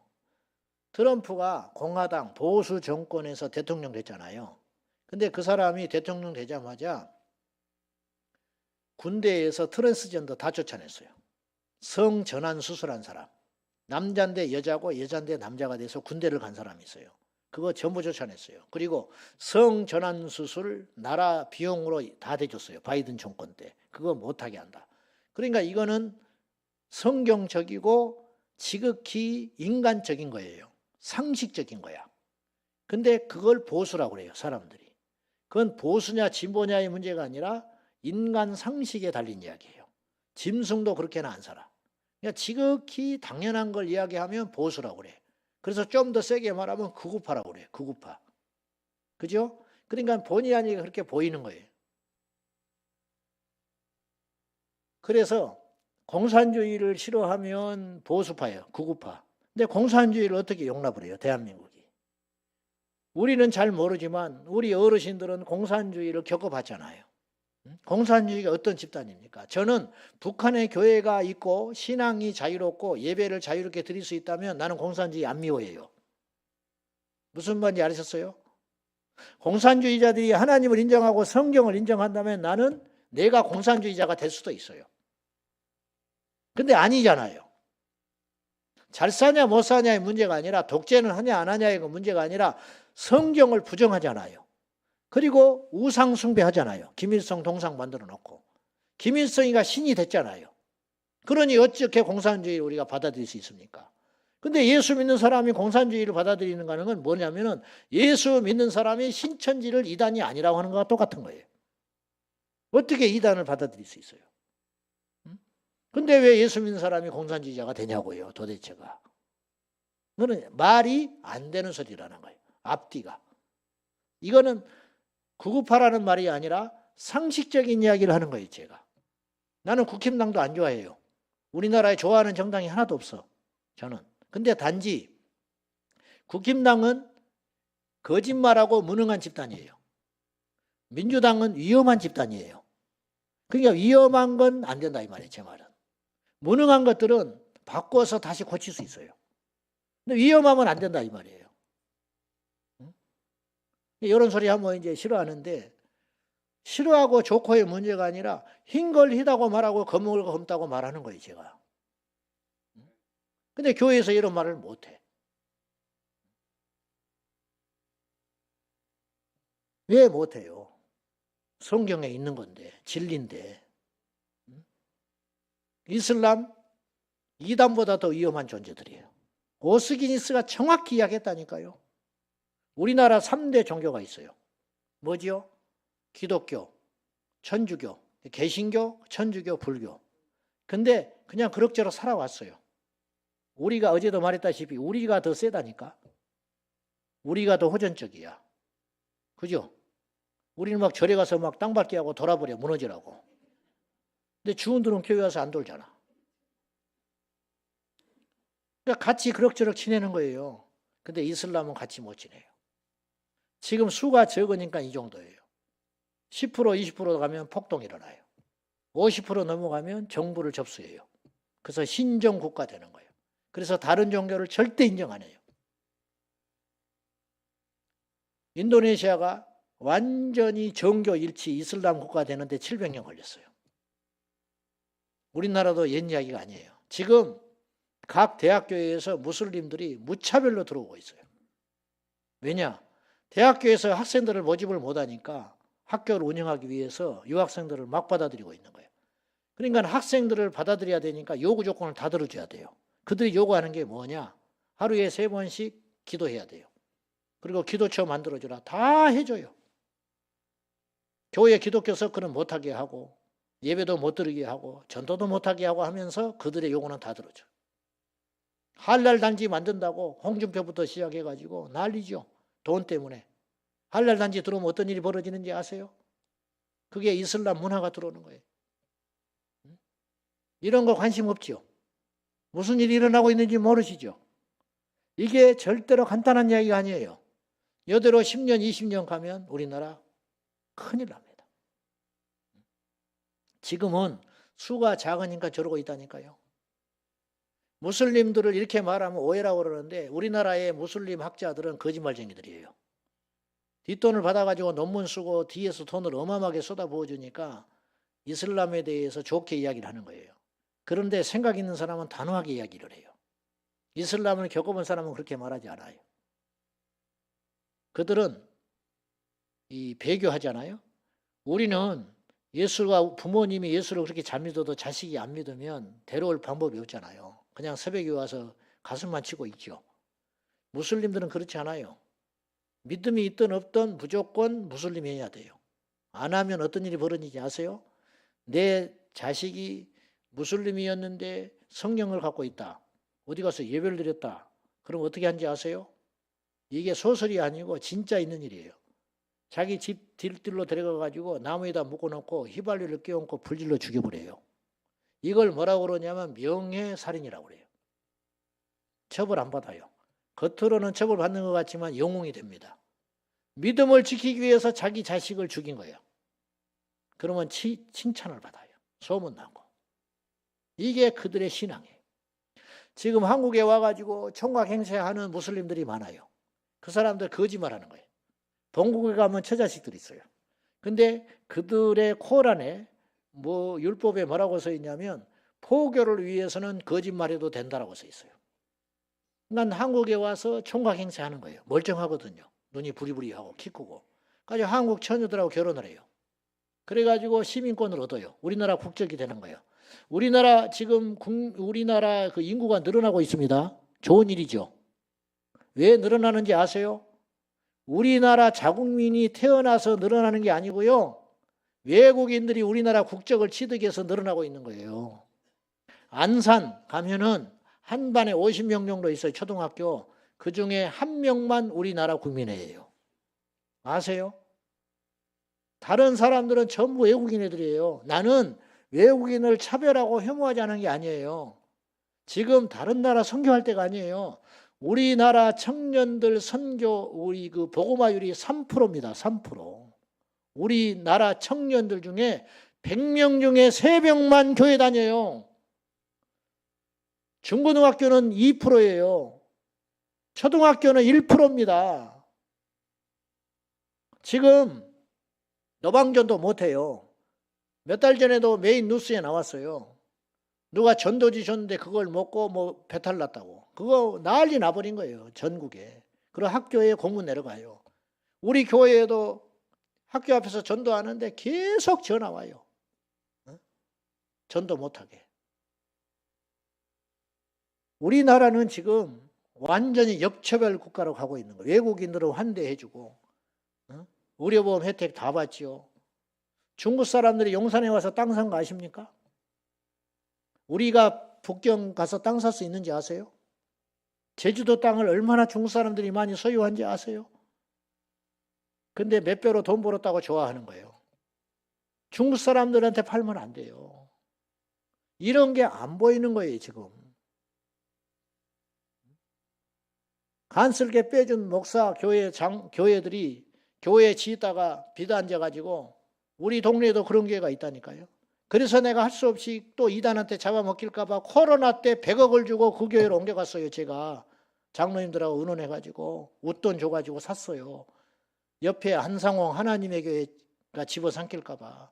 트럼프가 공화당 보수 정권에서 대통령 됐잖아요. 근데 그 사람이 대통령 되자마자 군대에서 트랜스젠더 다 쫓아냈어요. 성전환 수술한 사람. 남자인데 여자고 여자인데 남자가 돼서 군대를 간 사람이 있어요. 그거 전부 쫓아냈어요. 그리고 성전환 수술 나라 비용으로 다 대줬어요. 바이든 정권 때. 그거 못하게 한다. 그러니까 이거는 성경적이고 지극히 인간적인 거예요. 상식적인 거야. 근데 그걸 보수라고 그래요. 사람들이. 그건 보수냐 진보냐의 문제가 아니라 인간 상식에 달린 이야기예요. 짐승도 그렇게는 안 살아. 그러니까 지극히 당연한 걸 이야기하면 보수라고 그래. 그래서 좀 더 세게 말하면 극우파라고 그래. 극우파. 그죠? 그러니까 본의 아니게 그렇게 보이는 거예요. 그래서 공산주의를 싫어하면 보수파예요. 극우파. 근데 공산주의를 어떻게 용납을 해요? 대한민국이. 우리는 잘 모르지만 우리 어르신들은 공산주의를 겪어봤잖아요. 공산주의가 어떤 집단입니까? 저는 북한의 교회가 있고 신앙이 자유롭고 예배를 자유롭게 드릴 수 있다면 나는 공산주의 안 미워해요. 무슨 말인지 알으셨어요? 공산주의자들이 하나님을 인정하고 성경을 인정한다면 나는 내가 공산주의자가 될 수도 있어요. 근데 아니잖아요. 잘 사냐 못 사냐의 문제가 아니라 독재는 하냐 안 하냐의 문제가 아니라 성경을 부정하잖아요. 그리고 우상 숭배하잖아요. 김일성 동상 만들어 놓고. 김일성이가 신이 됐잖아요. 그러니 어떻게 공산주의를 우리가 받아들일 수 있습니까? 근데 예수 믿는 사람이 공산주의를 받아들이는 건 뭐냐면은 예수 믿는 사람이 신천지를 이단이 아니라고 하는 것과 똑같은 거예요. 어떻게 이단을 받아들일 수 있어요? 근데 왜 예수 믿는 사람이 공산주의자가 되냐고요, 도대체가. 그거는 말이 안 되는 소리라는 거예요. 앞뒤가. 이거는 극우파라는 말이 아니라 상식적인 이야기를 하는 거예요, 제가. 나는 국힘당도 안 좋아해요. 우리나라에 좋아하는 정당이 하나도 없어, 저는. 근데 단지 국힘당은 거짓말하고 무능한 집단이에요. 민주당은 위험한 집단이에요. 그러니까 위험한 건 안 된다 이 말이에요, 제 말은. 무능한 것들은 바꿔서 다시 고칠 수 있어요. 근데 위험하면 안 된다 이 말이에요. 이런 소리 하면 이제 싫어하는데, 싫어하고 좋고의 문제가 아니라 흰 걸 희다고 말하고 검은 걸 검다고 말하는 거예요, 제가. 근데 교회에서 이런 말을 못해. 왜 못해요? 성경에 있는 건데, 진리인데. 이슬람, 이단보다 더 위험한 존재들이에요. 오스기니스가 정확히 이야기했다니까요. 우리나라 3대 종교가 있어요. 뭐지요? 기독교, 천주교, 개신교, 천주교, 불교. 근데 그냥 그럭저럭 살아왔어요. 우리가 어제도 말했다시피 우리가 더 세다니까. 우리가 더 호전적이야. 그죠? 우리는 막 절에 가서 막 땅밟기 하고 돌아버려, 무너지라고. 근데 주원들은 교회 와서 안 돌잖아. 그러니까 같이 그럭저럭 지내는 거예요. 근데 이슬람은 같이 못 지내요. 지금 수가 적으니까 이 정도예요. 10% 20% 가면 폭동이 일어나요. 50% 넘어가면 정부를 접수해요. 그래서 신정국가 되는 거예요. 그래서 다른 종교를 절대 인정 안 해요. 인도네시아가 완전히 정교 일치 이슬람 국가 되는데 700년 걸렸어요. 우리나라도 옛 이야기가 아니에요. 지금 각 대학교에서 무슬림들이 무차별로 들어오고 있어요. 왜냐? 대학교에서 학생들을 모집을 못하니까 학교를 운영하기 위해서 유학생들을 막 받아들이고 있는 거예요. 그러니까 학생들을 받아들여야 되니까 요구 조건을 다 들어줘야 돼요. 그들이 요구하는 게 뭐냐? 하루에 3번씩 기도해야 돼요. 그리고 기도처 만들어주라. 다 해줘요. 교회 기독교 서클은 못하게 하고 예배도 못 드리게 하고 전도도 못하게 하고 하면서 그들의 요구는 다 들어줘요. 할랄 단지 만든다고 홍준표부터 시작해가지고 난리죠. 돈 때문에. 할랄 단지 들어오면 어떤 일이 벌어지는지 아세요? 그게 이슬람 문화가 들어오는 거예요. 이런 거 관심 없죠. 무슨 일이 일어나고 있는지 모르시죠. 이게 절대로 간단한 이야기가 아니에요. 이대로 10년, 20년 가면 우리나라 큰일 납니다. 지금은 수가 작으니까 저러고 있다니까요. 무슬림들을 이렇게 말하면 오해라고 그러는데 우리나라의 무슬림 학자들은 거짓말쟁이들이에요. 뒷돈을 받아가지고 논문 쓰고 뒤에서 돈을 어마어마하게 쏟아부어주니까 이슬람에 대해서 좋게 이야기를 하는 거예요. 그런데 생각 있는 사람은 단호하게 이야기를 해요. 이슬람을 겪어본 사람은 그렇게 말하지 않아요. 그들은 이 배교하잖아요. 우리는 예수가 부모님이 예수를 그렇게 잘 믿어도 자식이 안 믿으면 데려올 방법이 없잖아요. 그냥 새벽에 와서 가슴만 치고 있죠. 무슬림들은 그렇지 않아요. 믿음이 있든 없든 무조건 무슬림이 해야 돼요. 안 하면 어떤 일이 벌어지지 아세요? 내 자식이 무슬림이었는데 성령을 갖고 있다. 어디 가서 예배를 드렸다. 그럼 어떻게 하는지 아세요? 이게 소설이 아니고 진짜 있는 일이에요. 자기 집 딜들로 데려가가지고 나무에다 묶어놓고 휘발유를 끼얹고 불질러 죽여버려요. 이걸 뭐라고 그러냐면 명예살인이라고 그래요. 처벌 안 받아요. 겉으로는 처벌받는 것 같지만 영웅이 됩니다. 믿음을 지키기 위해서 자기 자식을 죽인 거예요. 그러면 칭찬을 받아요. 소문나고. 이게 그들의 신앙이에요. 지금 한국에 와가지고 총각행세하는 무슬림들이 많아요. 그 사람들 거짓말하는 거예요. 동국에 가면 처자식들이 있어요. 근데 그들의 코란에 율법에 뭐라고 써 있냐면 포교를 위해서는 거짓말해도 된다라고 써 있어요. 그러니까 한국에 와서 총각행세하는 거예요. 멀쩡하거든요. 눈이 부리부리하고 키 크고. 그래서 한국 처녀들하고 결혼을 해요. 그래가지고 시민권을 얻어요. 우리나라 국적이 되는 거예요. 우리나라 지금 우리나라 그 인구가 늘어나고 있습니다. 좋은 일이죠. 왜 늘어나는지 아세요? 우리나라 자국민이 태어나서 늘어나는 게 아니고요. 외국인들이 우리나라 국적을 취득해서 늘어나고 있는 거예요. 안산 가면은 한 반에 50명 정도 있어요. 초등학교. 그중에 한 명만 우리나라 국민이에요. 아세요? 다른 사람들은 전부 외국인 애들이에요. 나는 외국인을 차별하고 혐오하지 않은 게 아니에요. 지금 다른 나라 선교할 때가 아니에요. 우리나라 청년들 선교 우리 그 복음화율이 3%입니다. 3%. 우리나라 청년들 중에 100명 중에 3명만 교회 다녀요. 중고등학교는 2%예요. 초등학교는 1%입니다. 지금 노방전도 못해요. 몇 달 전에도 메인 뉴스에 나왔어요. 누가 전도지 줬는데 그걸 먹고 배탈 났다고. 그거 난리 나버린 거예요. 전국에. 그리고 학교에 공문 내려가요. 우리 교회에도 학교 앞에서 전도하는데 계속 전화 와요. 전도 못하게. 우리나라는 지금 완전히 역차별 국가로 가고 있는 거예요. 외국인들은 환대해주고 의료보험 혜택 다 받죠. 중국 사람들이 용산에 와서 땅 산 거 아십니까? 우리가 북경 가서 땅 살 수 있는지 아세요? 제주도 땅을 얼마나 중국 사람들이 많이 소유한지 아세요? 근데 몇 배로 돈 벌었다고 좋아하는 거예요. 중국 사람들한테 팔면 안 돼요. 이런 게 안 보이는 거예요, 지금. 간슬게 빼준 목사 교회들이 교회에 지다가 비다 앉아가지고 우리 동네에도 그런 교회가 있다니까요. 그래서 내가 할 수 없이 또 이단한테 잡아먹힐까봐 코로나 때 100억을 주고 그 교회로 옮겨갔어요. 제가 장로님들하고 의논해가지고 웃돈 줘가지고 샀어요. 옆에 한상홍 하나님의 교회가 집어삼킬까봐.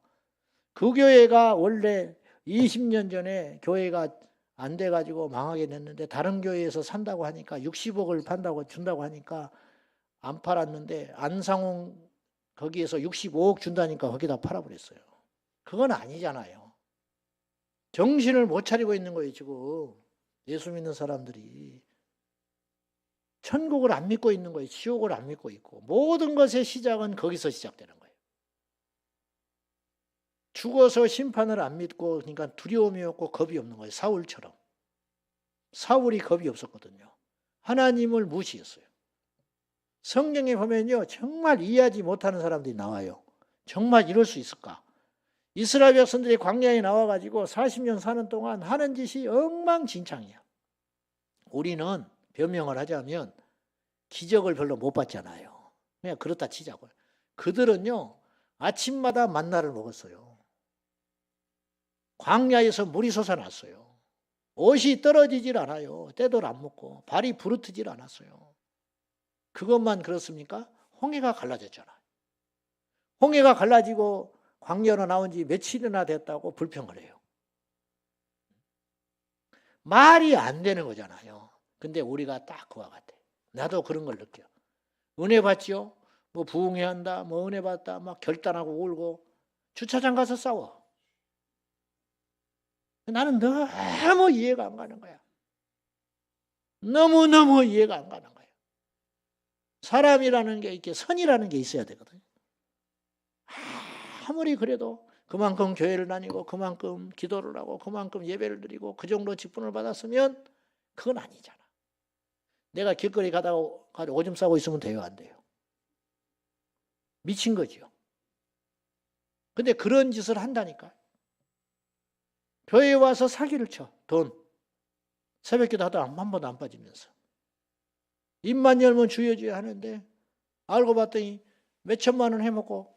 그 교회가 원래 20년 전에 교회가 안 돼가지고 망하게 됐는데 다른 교회에서 산다고 하니까 60억을 판다고 준다고 하니까 안 팔았는데 안상홍 거기에서 65억 준다니까 거기다 팔아버렸어요. 그건 아니잖아요. 정신을 못 차리고 있는 거예요, 지금. 예수 믿는 사람들이. 천국을 안 믿고 있는 거예요. 지옥을 안 믿고 있고. 모든 것의 시작은 거기서 시작되는 거예요. 죽어서 심판을 안 믿고, 그러니까 두려움이 없고 겁이 없는 거예요. 사울처럼. 사울이 겁이 없었거든요. 하나님을 무시했어요. 성경에 보면요, 정말 이해하지 못하는 사람들이 나와요. 정말 이럴 수 있을까? 이스라엘 백성들이 광야에 나와가지고 40년 사는 동안 하는 짓이 엉망진창이야. 우리는 변명을 하자면 기적을 별로 못 봤잖아요. 그냥 그렇다 치자고요. 그들은요, 아침마다 만나를 먹었어요. 광야에서 물이 솟아났어요. 옷이 떨어지질 않아요. 때도 안 먹고 발이 부르트질 않았어요. 그것만 그렇습니까? 홍해가 갈라졌잖아요. 홍해가 갈라지고 광야로 나온 지 며칠이나 됐다고 불평을 해요. 말이 안 되는 거잖아요. 근데 우리가 딱 그와 같아. 나도 그런 걸 느껴. 은혜 받죠? 뭐 부흥해야 한다, 뭐 은혜 받다, 막 결단하고 울고 주차장 가서 싸워. 나는 너무 이해가 안 가는 거야. 너무너무 이해가 안 가는 거야. 사람이라는 게 이렇게 선이라는 게 있어야 되거든요. 아무리 그래도 그만큼 교회를 다니고 그만큼 기도를 하고 그만큼 예배를 드리고 그 정도 직분을 받았으면 그건 아니잖아. 내가 길거리 가다가 오줌 싸고 있으면 돼요, 안 돼요? 미친 거지요. 근데 그런 짓을 한다니까. 교회에 와서 사기를 쳐, 돈. 새벽기도 하다 한 번도 안 빠지면서. 입만 열면 주여주여 하는데 알고 봤더니 몇 천만 원 해먹고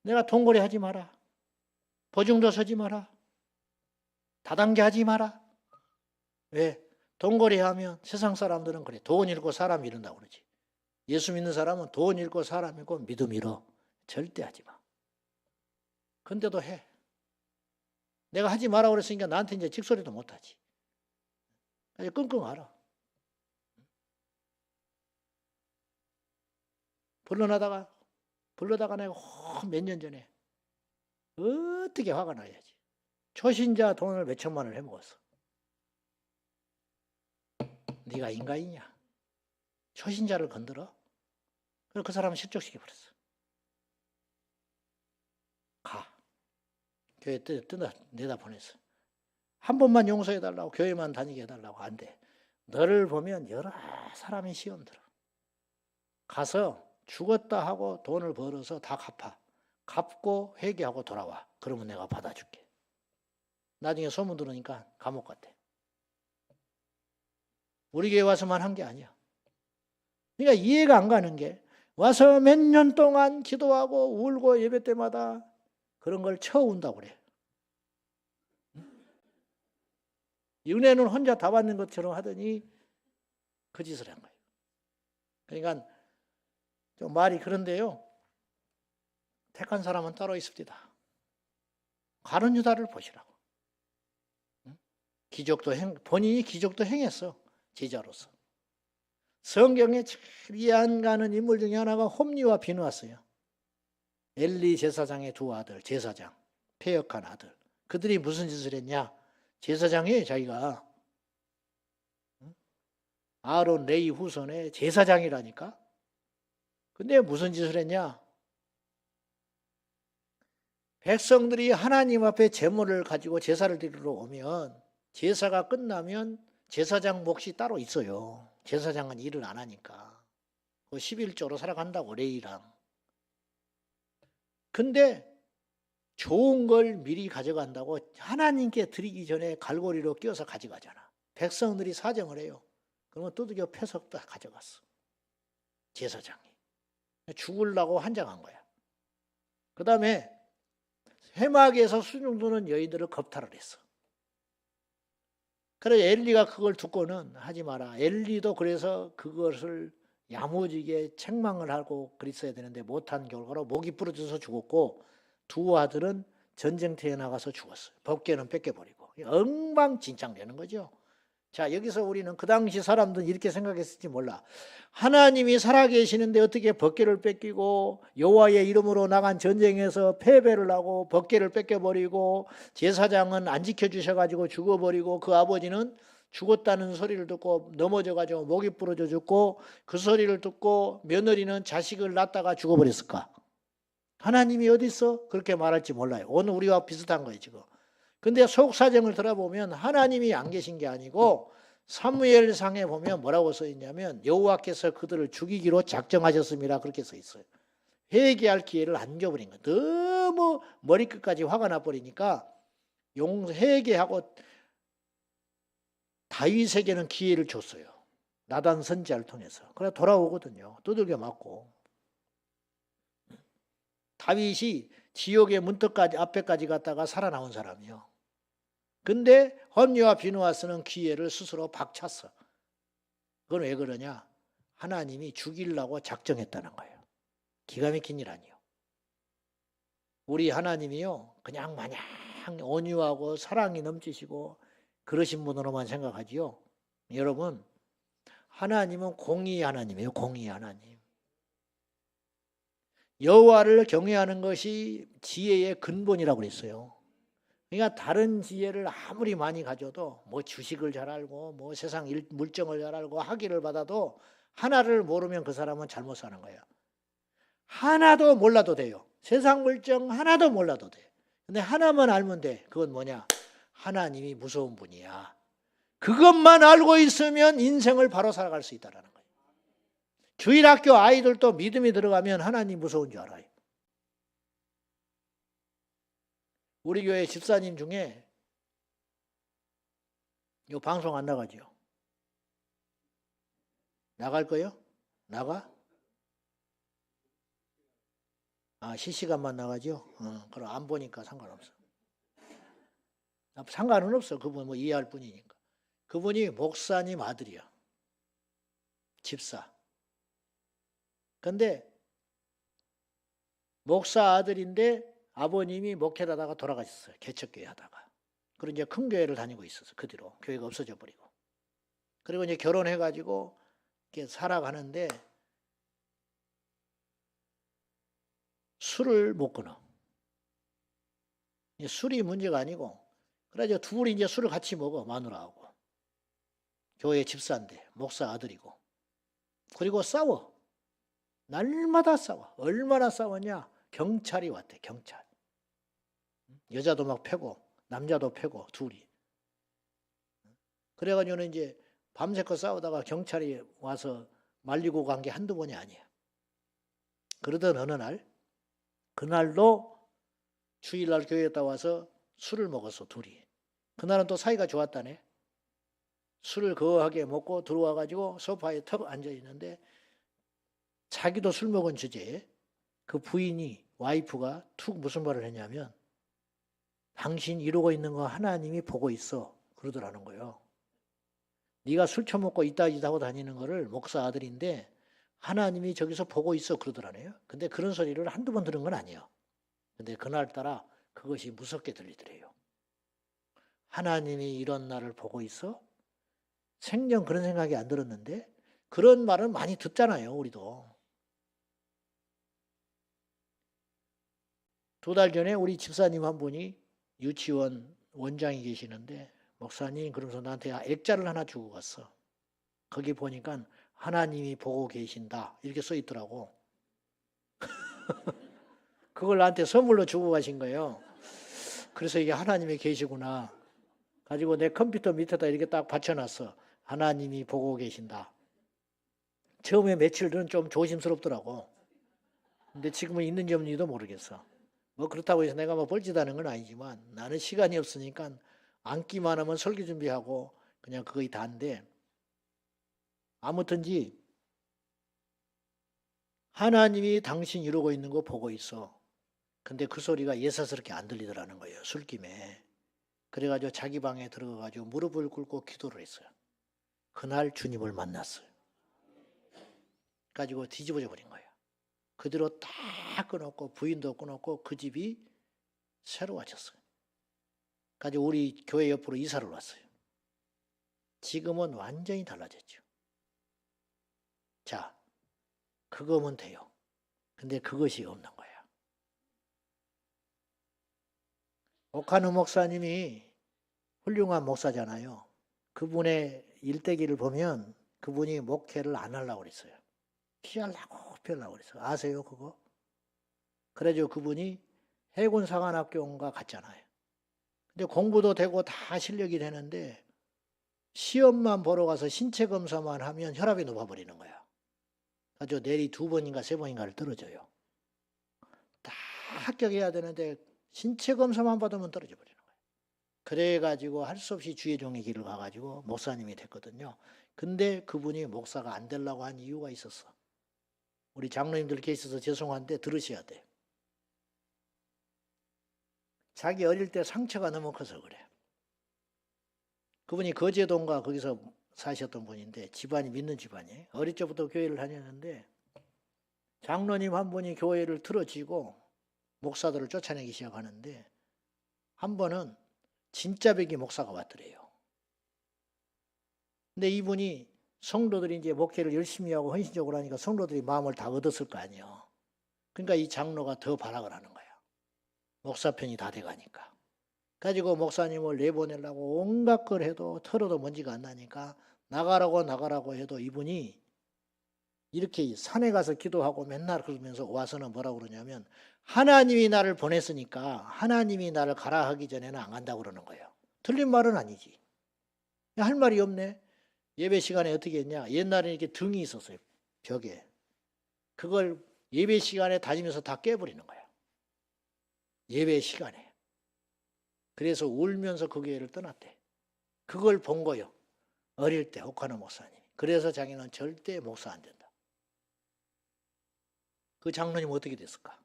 내가 돈거래 하지 마라. 보증도 서지 마라. 다단계 하지 마라. 왜? 돈거래 하면 세상 사람들은 그래. 돈 잃고 사람 잃는다고 그러지. 예수 믿는 사람은 돈 잃고 사람 잃고 믿음 잃어. 절대 하지 마. 근데도 해. 내가 하지 마라 그랬으니까 나한테 이제 직소리도 못하지. 끙끙 앓아. 불러다가 내가 몇 년 전에 어떻게 화가 나야지. 초신자 돈을 몇 천만 원을 해먹었어. 네가 인간이냐? 초신자를 건드려? 그래서 그 사람을 실족시켜버렸어. 가. 교회 내다 보냈어. 한 번만 용서해달라고, 교회만 다니게 해달라고. 안 돼. 너를 보면 여러 사람이 시험 들어. 가서 죽었다 하고 돈을 벌어서 다 갚아. 갚고 회개하고 돌아와. 그러면 내가 받아줄게. 나중에 소문 들으니까 감옥 갔대. 우리 교회 와서만 한 게 아니야. 그러니까 이해가 안 가는 게 와서 몇 년 동안 기도하고 울고 예배 때마다 그런 걸 쳐온다고 그래. 은혜는 혼자 다 받는 것처럼 하더니 그 짓을 한 거예요. 그러니까 좀 말이 그런데요. 택한 사람은 따로 있습니다. 가룟 유다를 보시라고. 본인이 기적도 행했어. 제자로서. 성경에 참 이해 가는 인물 중에 하나가 홈리와 비누아스예요. 엘리 제사장의 두 아들, 제사장, 패역한 아들. 그들이 무슨 짓을 했냐? 제사장이에요, 자기가. 아론 레위 후손의 제사장이라니까. 근데 무슨 짓을 했냐? 백성들이 하나님 앞에 제물을 가지고 제사를 드리러 오면 제사가 끝나면 제사장 몫이 따로 있어요. 제사장은 일을 안 하니까. 11조로 살아간다고 레위랑. 근데 좋은 걸 미리 가져간다고 하나님께 드리기 전에 갈고리로 끼워서 가져가잖아. 백성들이 사정을 해요. 그러면 두들겨 패서 다 가져갔어. 제사장이. 죽으려고 한장한 거야. 그 다음에 회막에서 수중 두는 여인들을 겁탈을 했어. 그래서 엘리가 그걸 듣고는 하지 마라. 엘리도 그래서 그것을 야무지게 책망을 하고 그랬어야 되는데 못한 결과로 목이 부러져서 죽었고 두 아들은 전쟁터에 나가서 죽었어요. 법궤는 뺏겨버리고 엉망진창 되는 거죠. 자, 여기서 우리는 그 당시 사람들은 이렇게 생각했을지 몰라. 하나님이 살아계시는데 어떻게 법궤를 뺏기고 여호와의 이름으로 나간 전쟁에서 패배를 하고 법궤를 뺏겨버리고 제사장은 안 지켜주셔가지고 죽어버리고 그 아버지는 죽었다는 소리를 듣고 넘어져가지고 목이 부러져 죽고 그 소리를 듣고 며느리는 자식을 낳다가 죽어버렸을까? 하나님이 어디 있어? 그렇게 말할지 몰라요. 오늘 우리와 비슷한 거예요 지금. 근데 속 사정을 들어보면 하나님이 안 계신 게 아니고 사무엘상에 보면 뭐라고 써 있냐면 여호와께서 그들을 죽이기로 작정하셨습니다. 그렇게 써 있어요. 회개할 기회를 안 줘버린 거예요. 너무 머리끝까지 화가 나버리니까 회개하고 다윗에게는 기회를 줬어요. 나단 선지자를 통해서. 그래 돌아오거든요. 두들겨 맞고. 다윗이 지옥의 문턱까지 앞에까지 갔다가 살아나온 사람이요. 근데 험리와 비누아스는 기회를 스스로 박찼어. 그건 왜 그러냐? 하나님이 죽이려고 작정했다는 거예요. 기가 막힌 일 아니에요. 우리 하나님이요, 그냥 마냥 온유하고 사랑이 넘치시고 그러신 분으로만 생각하지요. 여러분, 하나님은 공의의 하나님이에요. 공의의 하나님. 여호와를 경외하는 것이 지혜의 근본이라고 그랬어요. 그러니까 다른 지혜를 아무리 많이 가져도 뭐 주식을 잘 알고 뭐 세상 물정을 잘 알고 학위를 받아도 하나를 모르면 그 사람은 잘못 사는 거예요. 하나도 몰라도 돼요. 세상 물정 하나도 몰라도 돼. 근데 하나만 알면 돼. 그건 뭐냐? 하나님이 무서운 분이야. 그것만 알고 있으면 인생을 바로 살아갈 수 있다는 거예요. 주일학교 아이들도 믿음이 들어가면 하나님 무서운 줄 알아요. 우리 교회 집사님 중에 이 방송 안 나가죠? 나갈 거요? 나가? 아, 실시간만 나가죠? 그럼 안 보니까 상관없어. 상관은 없어. 그분 뭐 이해할 뿐이니까. 그분이 목사님 아들이야. 집사. 근데 목사 아들인데 아버님이 목회를 하다가 돌아가셨어요. 개척교회 하다가. 그리고 이제 큰 교회를 다니고 있어서 그 뒤로 교회가 없어져 버리고. 그리고 이제 결혼해가지고 이렇게 살아가는데 술을 못 끊어. 술이 문제가 아니고, 그래서 둘이 이제 술을 같이 먹어, 마누라하고. 교회 집사인데, 목사 아들이고. 그리고 싸워. 날마다 싸워. 얼마나 싸웠냐? 경찰이 왔대, 경찰. 여자도 막 패고, 남자도 패고, 둘이. 그래가지고는 이제 밤새껏 싸우다가 경찰이 와서 말리고 간 게 한두 번이 아니야. 그러던 어느 날, 그날도 주일날 교회에 다 와서 술을 먹었어, 둘이. 그날은 또 사이가 좋았다네. 술을 거하게 먹고 들어와가지고 소파에 턱 앉아있는데 자기도 술 먹은 주제에 그 부인이, 와이프가 툭 무슨 말을 했냐면 당신 이러고 있는 거 하나님이 보고 있어. 그러더라는 거예요. 네가 술 처먹고 이따 하고 다니는 거를 목사 아들인데 하나님이 저기서 보고 있어. 그러더라네요. 근데 그런 소리를 한두 번 들은 건 아니에요. 근데 그날따라 그것이 무섭게 들리더래요. 하나님이 이런 나를 보고 있어? 생전 그런 생각이 안 들었는데 그런 말은 많이 듣잖아요. 우리도. 2달 전에 우리 집사님 한 분이 유치원 원장이 계시는데 목사님 그러면서 나한테 액자를 하나 주고 갔어. 거기 보니까 하나님이 보고 계신다 이렇게 써 있더라고. 그걸 나한테 선물로 주고 가신 거예요. 그래서 이게 하나님이 계시구나. 가지고 내 컴퓨터 밑에다 이렇게 딱 받쳐놨어. 하나님이 보고 계신다. 처음에 며칠은 좀 조심스럽더라고. 근데 지금은 있는지 없는지도 모르겠어. 뭐 그렇다고 해서 내가 뭐 벌짓하는 건 아니지만 나는 시간이 없으니까 앉기만 하면 설교 준비하고 그냥 그거이 다인데 아무튼지 하나님이 당신 이러고 있는 거 보고 있어. 근데 그 소리가 예사스럽게 안 들리더라는 거예요. 술김에. 그래가지고 자기 방에 들어가가지고 무릎을 꿇고 기도를 했어요. 그날 주님을 만났어요. 가지고 뒤집어져 버린 거예요. 그 뒤로 딱 끊었고 부인도 끊었고 그 집이 새로워졌어요. 가지고 우리 교회 옆으로 이사를 왔어요. 지금은 완전히 달라졌죠. 자, 그거면 돼요. 근데 그것이 없는 거야. 오카노 목사님이 훌륭한 목사잖아요. 그분의 일대기를 보면 그분이 목회를 안 하려고 그랬어요. 피하려고 그랬어요. 아세요 그거? 그래가지고 그분이 해군사관학교인가 갔잖아요. 근데 공부도 되고 다 실력이 되는데 시험만 보러 가서 신체 검사만 하면 혈압이 높아버리는 거야. 그래서 내리 2번인가 3번인가를 떨어져요. 다 합격해야 되는데 신체 검사만 받으면 떨어져 버리는 거예요. 그래가지고 할 수 없이 주의 종의 길을 가가지고 목사님이 됐거든요. 근데 그분이 목사가 안 되려고 한 이유가 있었어. 우리 장로님들 계셔서 죄송한데 들으셔야 돼. 자기 어릴 때 상처가 너무 커서 그래. 그분이 거제도인가 거기서 사셨던 분인데 집안이 믿는 집안이에요. 어릴 적부터 교회를 다녔는데 장로님 한 분이 교회를 틀어쥐고 목사들을 쫓아내기 시작하는데 한 번은 진짜 백이 목사가 왔더래요. 근데 이분이 성도들이 이제 목회를 열심히 하고 헌신적으로 하니까 성도들이 마음을 다 얻었을 거 아니에요. 그러니까 이 장로가 더 발악을 하는 거야. 목사 편이 다 돼가니까. 가지고 목사님을 내보내려고 온갖 걸 해도 털어도 먼지가 안 나니까 나가라고 해도 이분이 이렇게 산에 가서 기도하고 맨날 그러면서 와서는 뭐라고 그러냐면 하나님이 나를 보냈으니까 하나님이 나를 가라 하기 전에는 안 간다고 그러는 거예요. 틀린 말은 아니지. 할 말이 없네. 예배 시간에 어떻게 했냐. 옛날에 이렇게 등이 있었어요. 벽에. 그걸 예배 시간에 다니면서 다 깨버리는 거야. 예배 시간에. 그래서 울면서 그 교회를 떠났대. 그걸 본 거요. 어릴 때 오카노 목사님. 그래서 자기는 절대 목사 안 된다. 그 장로님 어떻게 됐을까?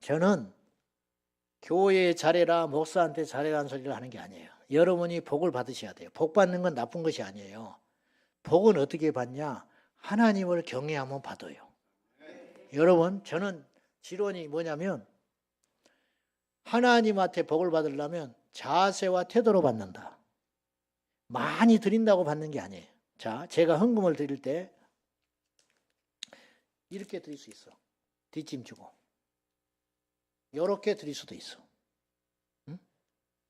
저는 교회에 잘해라 목사한테 잘해라는 소리를 하는 게 아니에요. 여러분이 복을 받으셔야 돼요. 복 받는 건 나쁜 것이 아니에요. 복은 어떻게 받냐? 하나님을 경외하면 받아요. 여러분 저는 지론이 뭐냐면 하나님한테 복을 받으려면 자세와 태도로 받는다. 많이 드린다고 받는 게 아니에요. 자, 제가 헌금을 드릴 때 이렇게 드릴 수 있어. 뒷짐 주고. 이렇게 드릴 수도 있어. 응?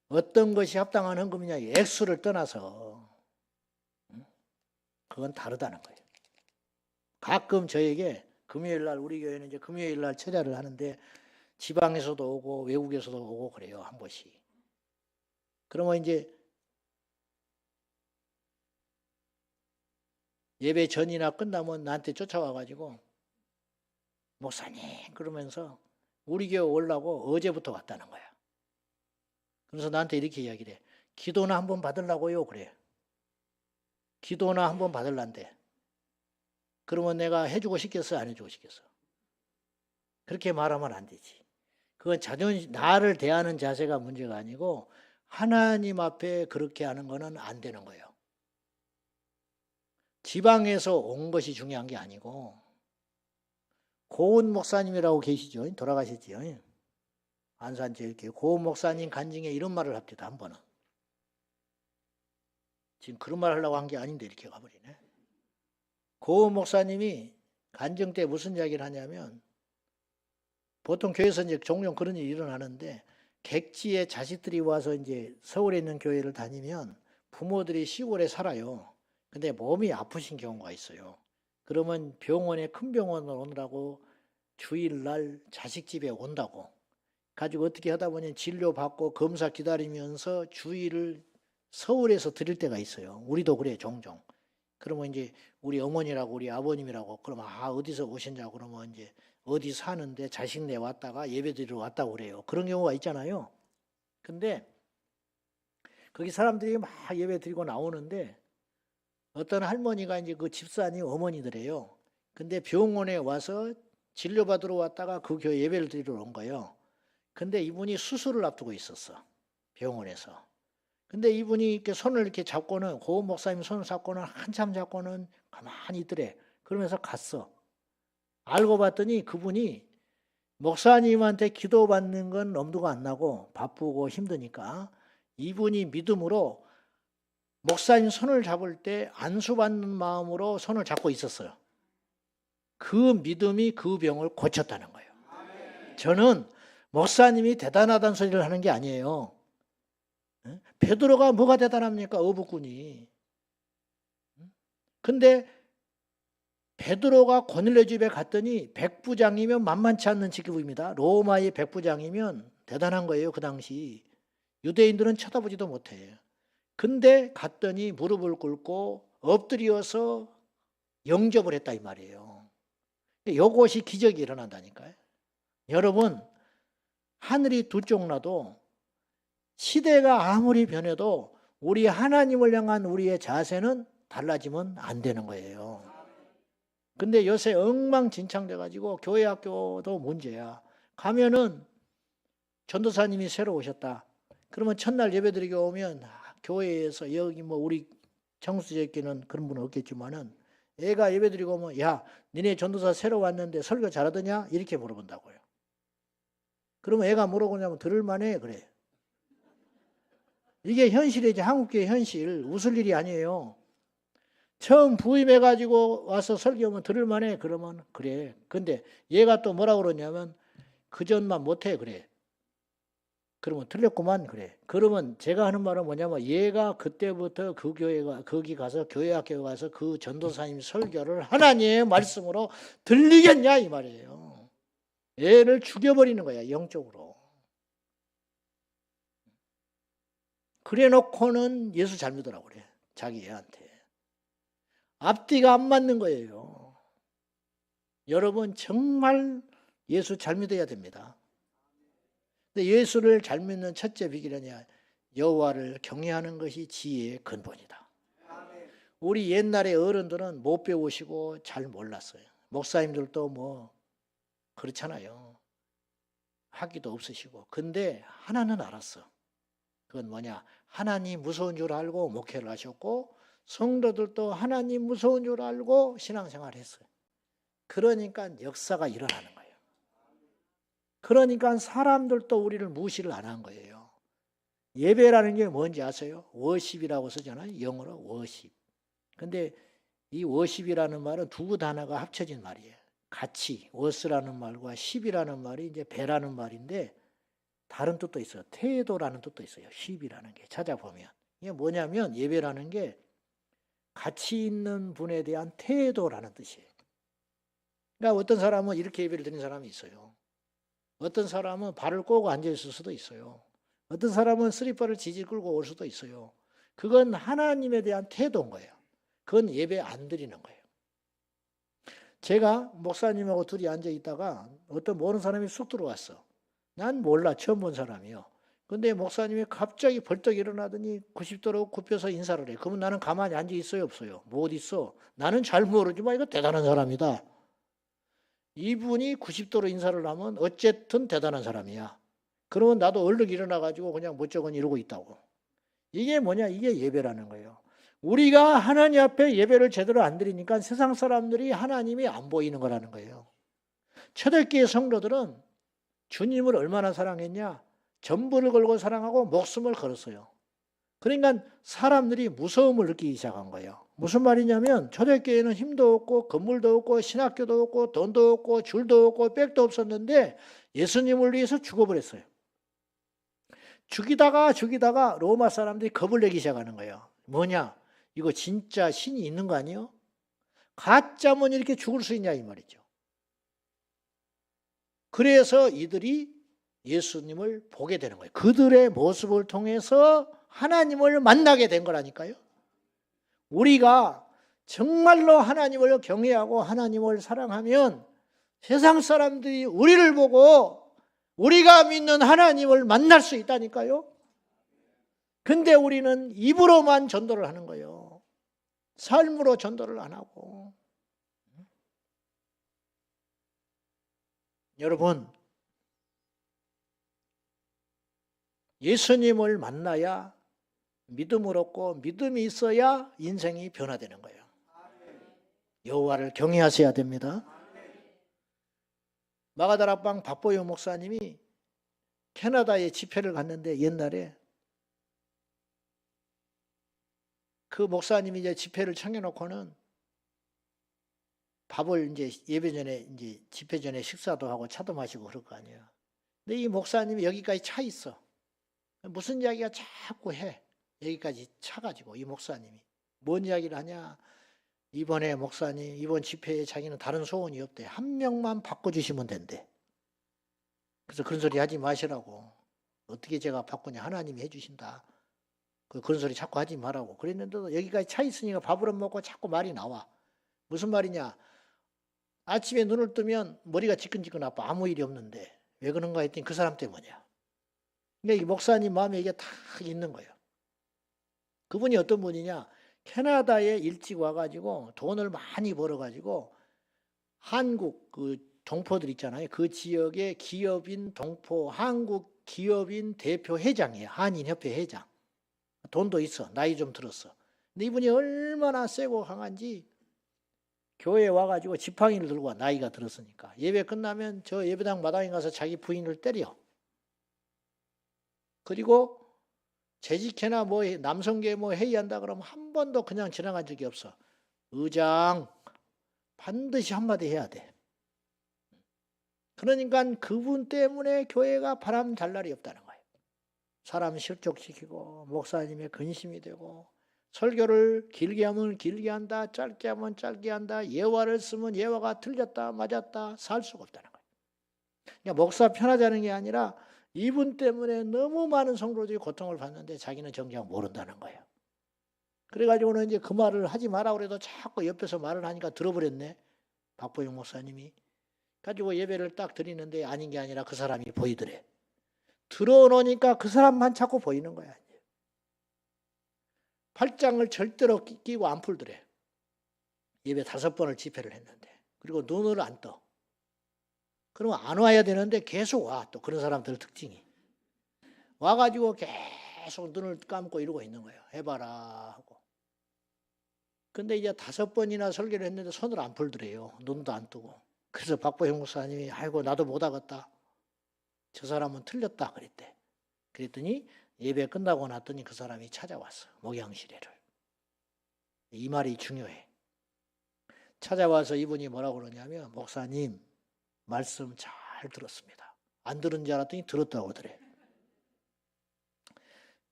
어떤 것이 합당한 헌금이냐 액수를 떠나서 그건 다르다는 거예요. 가끔 저에게 금요일날 우리 교회는 이제 금요일날 철야를 하는데 지방에서도 오고 외국에서도 오고 그래요. 한 번씩. 그러면 이제 예배 전이나 끝나면 나한테 쫓아와가지고 목사님 그러면서 우리 교회 오려고 어제부터 왔다는 거야. 그래서 나한테 이렇게 이야기를 해. 기도나 한번 받으려고요. 그래. 기도나 한번 받으려는데 그러면 내가 해주고 싶겠어? 안 해주고 싶겠어? 그렇게 말하면 안 되지. 그건 나를 대하는 자세가 문제가 아니고 하나님 앞에 그렇게 하는 거는 안 되는 거예요. 지방에서 온 것이 중요한 게 아니고 고은 목사님이라고 계시죠. 돌아가셨지요. 안산제일교회 고은 목사님 간증에 이런 말을 합니다. 한 번은. 지금 그런 말 하려고 한 게 아닌데 이렇게 가버리네. 고은 목사님이 간증 때 무슨 이야기를 하냐면 보통 교회에서 이제 종종 그런 일이 일어나는데 객지에 자식들이 와서 이제 서울에 있는 교회를 다니면 부모들이 시골에 살아요. 근데 몸이 아프신 경우가 있어요. 그러면 병원에 큰 병원을 오느라고 주일날 자식 집에 온다고. 가지고 어떻게 하다 보니 진료받고 검사 기다리면서 주일을 서울에서 드릴 때가 있어요. 우리도 그래 종종. 그러면 이제 우리 어머니라고 우리 아버님이라고 그러면 어디서 오셨냐고 그러면 이제 어디 사는데 자식네 왔다가 예배드리러 왔다고 그래요. 그런 경우가 있잖아요. 근데 거기 사람들이 막 예배드리고 나오는데 어떤 할머니가 이제 그 집사님 어머니들이에요. 근데 병원에 와서 진료받으러 왔다가 그 교회 예배를 드리러 온 거예요. 근데 이분이 수술을 앞두고 있었어. 병원에서. 근데 이분이 이렇게 손을 이렇게 잡고는 고은 목사님 손을 잡고는 한참 잡고는 가만히 있더래. 그러면서 갔어. 알고 봤더니 그분이 목사님한테 기도받는 건 엄두가 안 나고 바쁘고 힘드니까 이분이 믿음으로 목사님 손을 잡을 때 안수받는 마음으로 손을 잡고 있었어요. 그 믿음이 그 병을 고쳤다는 거예요. 저는 목사님이 대단하다는 소리를 하는 게 아니에요. 베드로가 뭐가 대단합니까? 어부꾼이. 근데 베드로가 고넬료 집에 갔더니 백부장이면 만만치 않는 직급입니다. 로마의 백부장이면 대단한 거예요. 그 당시 유대인들은 쳐다보지도 못해요. 근데 갔더니 무릎을 꿇고 엎드려서 영접을 했다 이 말이에요. 이것이 기적이 일어난다니까요. 여러분, 하늘이 두 쪽 나도 시대가 아무리 변해도 우리 하나님을 향한 우리의 자세는 달라지면 안 되는 거예요. 근데 요새 엉망진창 돼가지고 교회 학교도 문제야. 가면은 전도사님이 새로 오셨다. 그러면 첫날 예배드리게 오면 교회에서 여기 뭐 우리 청수제끼는 그런 분은 없겠지만은 애가 예배드리고 오면 야 니네 전도사 새로 왔는데 설교 잘하더냐? 이렇게 물어본다고요. 그러면 애가 물어보냐면 들을만해 그래. 이게 현실이지. 한국교회 현실. 웃을 일이 아니에요. 처음 부임해가지고 와서 설교하면 들을만해. 그러면 그래. 근데 얘가 또 뭐라 그러냐면 그전만 못해 그래. 그러면 틀렸구만 그래. 그러면 제가 하는 말은 뭐냐면 얘가 그때부터 그 교회가 거기 가서 교회 학교에 가서 그 전도사님 설교를 하나님의 말씀으로 들리겠냐 이 말이에요. 애를 죽여버리는 거야 영적으로. 그래 놓고는 예수 잘 믿으라고 그래. 자기 애한테. 앞뒤가 안 맞는 거예요. 여러분 정말 예수 잘 믿어야 됩니다. 근데 예수를 잘 믿는 첫째 비결이냐? 여호와를 경외하는 것이 지혜의 근본이다. 우리 옛날에 어른들은 못 배우시고 잘 몰랐어요. 목사님들도 뭐 그렇잖아요. 학위도 없으시고. 근데 하나는 알았어. 그건 뭐냐? 하나님 무서운 줄 알고 목회를 하셨고 성도들도 하나님 무서운 줄 알고 신앙생활을 했어요. 그러니까 역사가 일어나는 거예요. 그러니까 사람들도 우리를 무시를 안 한 거예요. 예배라는 게 뭔지 아세요? 워십이라고 쓰잖아요. 영어로 워십. 근데 이 워십이라는 말은 두 단어가 합쳐진 말이에요. 같이 워스라는 말과 십이라는 말이 이제 배라는 말인데 다른 뜻도 있어요. 태도라는 뜻도 있어요. 십이라는 게 찾아보면 이게 뭐냐면 예배라는 게 가치 있는 분에 대한 태도라는 뜻이에요. 그러니까 어떤 사람은 이렇게 예배를 드리는 사람이 있어요. 어떤 사람은 발을 꼬고 앉아있을 수도 있어요. 어떤 사람은 쓰리발을 지질 끌고 올 수도 있어요. 그건 하나님에 대한 태도인 거예요. 그건 예배 안 드리는 거예요. 제가 목사님하고 둘이 앉아있다가 어떤 모르는 사람이 쑥 들어왔어. 난 몰라. 처음 본 사람이요. 근데 목사님이 갑자기 벌떡 일어나더니 90도로 굽혀서 인사를 해. 그러면 나는 가만히 앉아 있어요, 없어요? 못 있어. 나는 잘 모르지만 이거 대단한 사람이다. 이분이 90도로 인사를 하면 어쨌든 대단한 사람이야. 그러면 나도 얼른 일어나가지고 그냥 멋쩍은 이러고 있다고. 이게 뭐냐? 이게 예배라는 거예요. 우리가 하나님 앞에 예배를 제대로 안 드리니까 세상 사람들이 하나님이 안 보이는 거라는 거예요. 초대교회 성도들은 주님을 얼마나 사랑했냐? 전부를 걸고 사랑하고 목숨을 걸었어요. 그러니까 사람들이 무서움을 느끼기 시작한 거예요. 무슨 말이냐면 초대교회는 힘도 없고 건물도 없고 신학교도 없고 돈도 없고 줄도 없고 백도 없었는데 예수님을 위해서 죽어버렸어요. 죽이다가 로마 사람들이 겁을 내기 시작하는 거예요. 뭐냐? 이거 진짜 신이 있는 거 아니에요? 가짜면 이렇게 죽을 수 있냐 이 말이죠. 그래서 이들이 예수님을 보게 되는 거예요. 그들의 모습을 통해서 하나님을 만나게 된 거라니까요. 우리가 정말로 하나님을 경외하고 하나님을 사랑하면 세상 사람들이 우리를 보고 우리가 믿는 하나님을 만날 수 있다니까요. 근데 우리는 입으로만 전도를 하는 거예요. 삶으로 전도를 안 하고. 여러분, 예수님을 만나야 믿음을 얻고 믿음이 있어야 인생이 변화되는 거예요. 여호와를 경외하셔야 됩니다. 마가다락방 박보영 목사님이 캐나다에 집회를 갔는데 옛날에 그 목사님이 이제 집회를 청해놓고는 밥을 이제 예배 전에 이제 집회 전에 식사도 하고 차도 마시고 그럴 거 아니에요. 근데 이 목사님이 여기까지 차 있어. 무슨 이야기가 자꾸 해. 여기까지 차가지고 이 목사님이 뭔 이야기를 하냐. 이번에 목사님 이번 집회에 자기는 다른 소원이 없대. 한 명만 바꿔주시면 된대. 그래서 그런 소리 하지 마시라고. 어떻게 제가 바꾸냐. 하나님이 해주신다. 그런 소리 자꾸 하지 말라고. 그랬는데도 여기까지 차 있으니까 밥을 안 먹고 자꾸 말이 나와. 무슨 말이냐. 아침에 눈을 뜨면 머리가 지끈지끈 아파. 아무 일이 없는데. 왜 그런가 했더니 그 사람 때문이야. 그러니까 이 목사님 마음에 이게 다 있는 거예요. 그분이 어떤 분이냐. 캐나다에 일찍 와가지고 돈을 많이 벌어가지고 한국 그 동포들 있잖아요. 그 지역의 기업인 동포 한국 기업인 대표 회장이에요. 한인협회 회장. 돈도 있어. 나이 좀 들었어. 근데 이분이 얼마나 세고 강한지 교회에 와가지고 지팡이를 들고 와. 나이가 들었으니까. 예배 끝나면 저 예배당 마당에 가서 자기 부인을 때려. 그리고 재직회나 뭐 남성계 뭐 회의한다 그러면 한 번도 그냥 지나간 적이 없어. 의장 반드시 한마디 해야 돼. 그러니까 그분 때문에 교회가 바람 잘 날이 없다는 거예요. 사람 실족시키고 목사님의 근심이 되고 설교를 길게 하면 길게 한다. 짧게 하면 짧게 한다. 예화를 쓰면 예화가 틀렸다 맞았다. 살 수가 없다는 거예요. 그러니까 목사 편하자는 게 아니라 이분 때문에 너무 많은 성도들이 고통을 받는데 자기는 정작 모른다는 거예요. 그래가지고는 이제 그 말을 하지 마라 그래도 자꾸 옆에서 말을 하니까 들어버렸네. 박보영 목사님이. 가지고 예배를 딱 드리는데 아닌 게 아니라 그 사람이 보이더래. 들어놓으니까 그 사람만 자꾸 보이는 거야. 팔짱을 절대로 끼고 안 풀더래. 예배 5번을 집회를 했는데. 그리고 눈을 안 떠. 그러면 안 와야 되는데 계속 와. 또 그런 사람들 특징이. 와가지고 계속 눈을 감고 이러고 있는 거예요. 해봐라 하고. 근데 이제 5번이나 설교를 했는데 손을 안 풀더래요. 눈도 안 뜨고. 그래서 박보영 목사님이 아이고 나도 못하겠다. 저 사람은 틀렸다 그랬대. 그랬더니 예배 끝나고 났더니 그 사람이 찾아왔어. 목양실에를. 이 말이 중요해. 찾아와서 이분이 뭐라고 그러냐면 목사님 말씀 잘 들었습니다. 안 들은 줄 알았더니 들었다고 그러더래.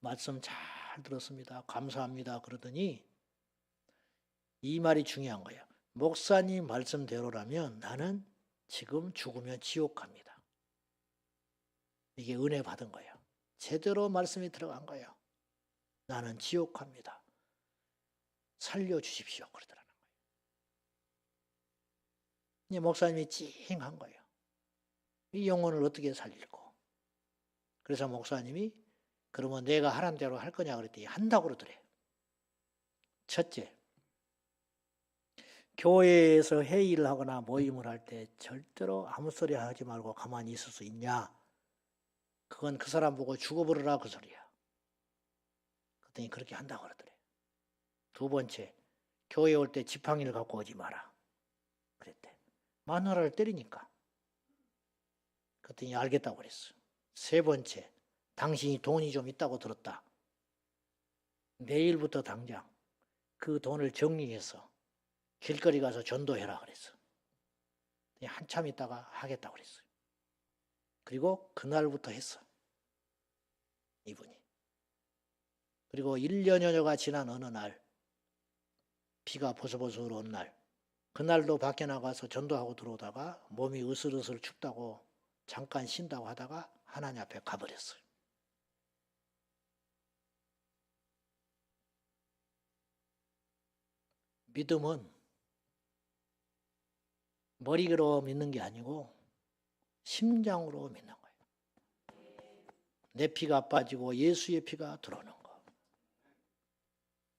말씀 잘 들었습니다. 감사합니다. 그러더니 이 말이 중요한 거예요. 목사님 말씀대로라면 나는 지금 죽으면 지옥 갑니다. 이게 은혜 받은 거예요. 제대로 말씀이 들어간 거예요. 나는 지옥 갑니다. 살려주십시오. 그러더라는 거예요. 목사님이 찡한 거예요. 이 영혼을 어떻게 살리고. 그래서 목사님이 그러면 내가 하란 대로 할 거냐 그랬더니 한다고 그러더래. 첫째, 교회에서 회의를 하거나 모임을 할 때 절대로 아무 소리 하지 말고 가만히 있을 수 있냐? 그건 그 사람 보고 죽어버려라 그 소리야. 그랬더니 그렇게 한다고 그러더래. 2번째, 교회 올 때 지팡이를 갖고 오지 마라. 그랬대. 마누라를 때리니까. 그랬더니 알겠다고 그랬어. 3번째, 당신이 돈이 좀 있다고 들었다. 내일부터 당장 그 돈을 정리해서 길거리 가서 전도해라 그랬어. 한참 있다가 하겠다고 그랬어요. 그리고 그날부터 했어. 이분이. 그리고 1년여가 지난 어느 날 비가 보슬보슬 온 날 그날도 밖에 나가서 전도하고 들어오다가 몸이 으슬으슬 춥다고 잠깐 쉰다고 하다가 하나님 앞에 가버렸어요. 믿음은 머리로 믿는 게 아니고 심장으로 믿는 거예요. 내 피가 빠지고 예수의 피가 들어오는 거.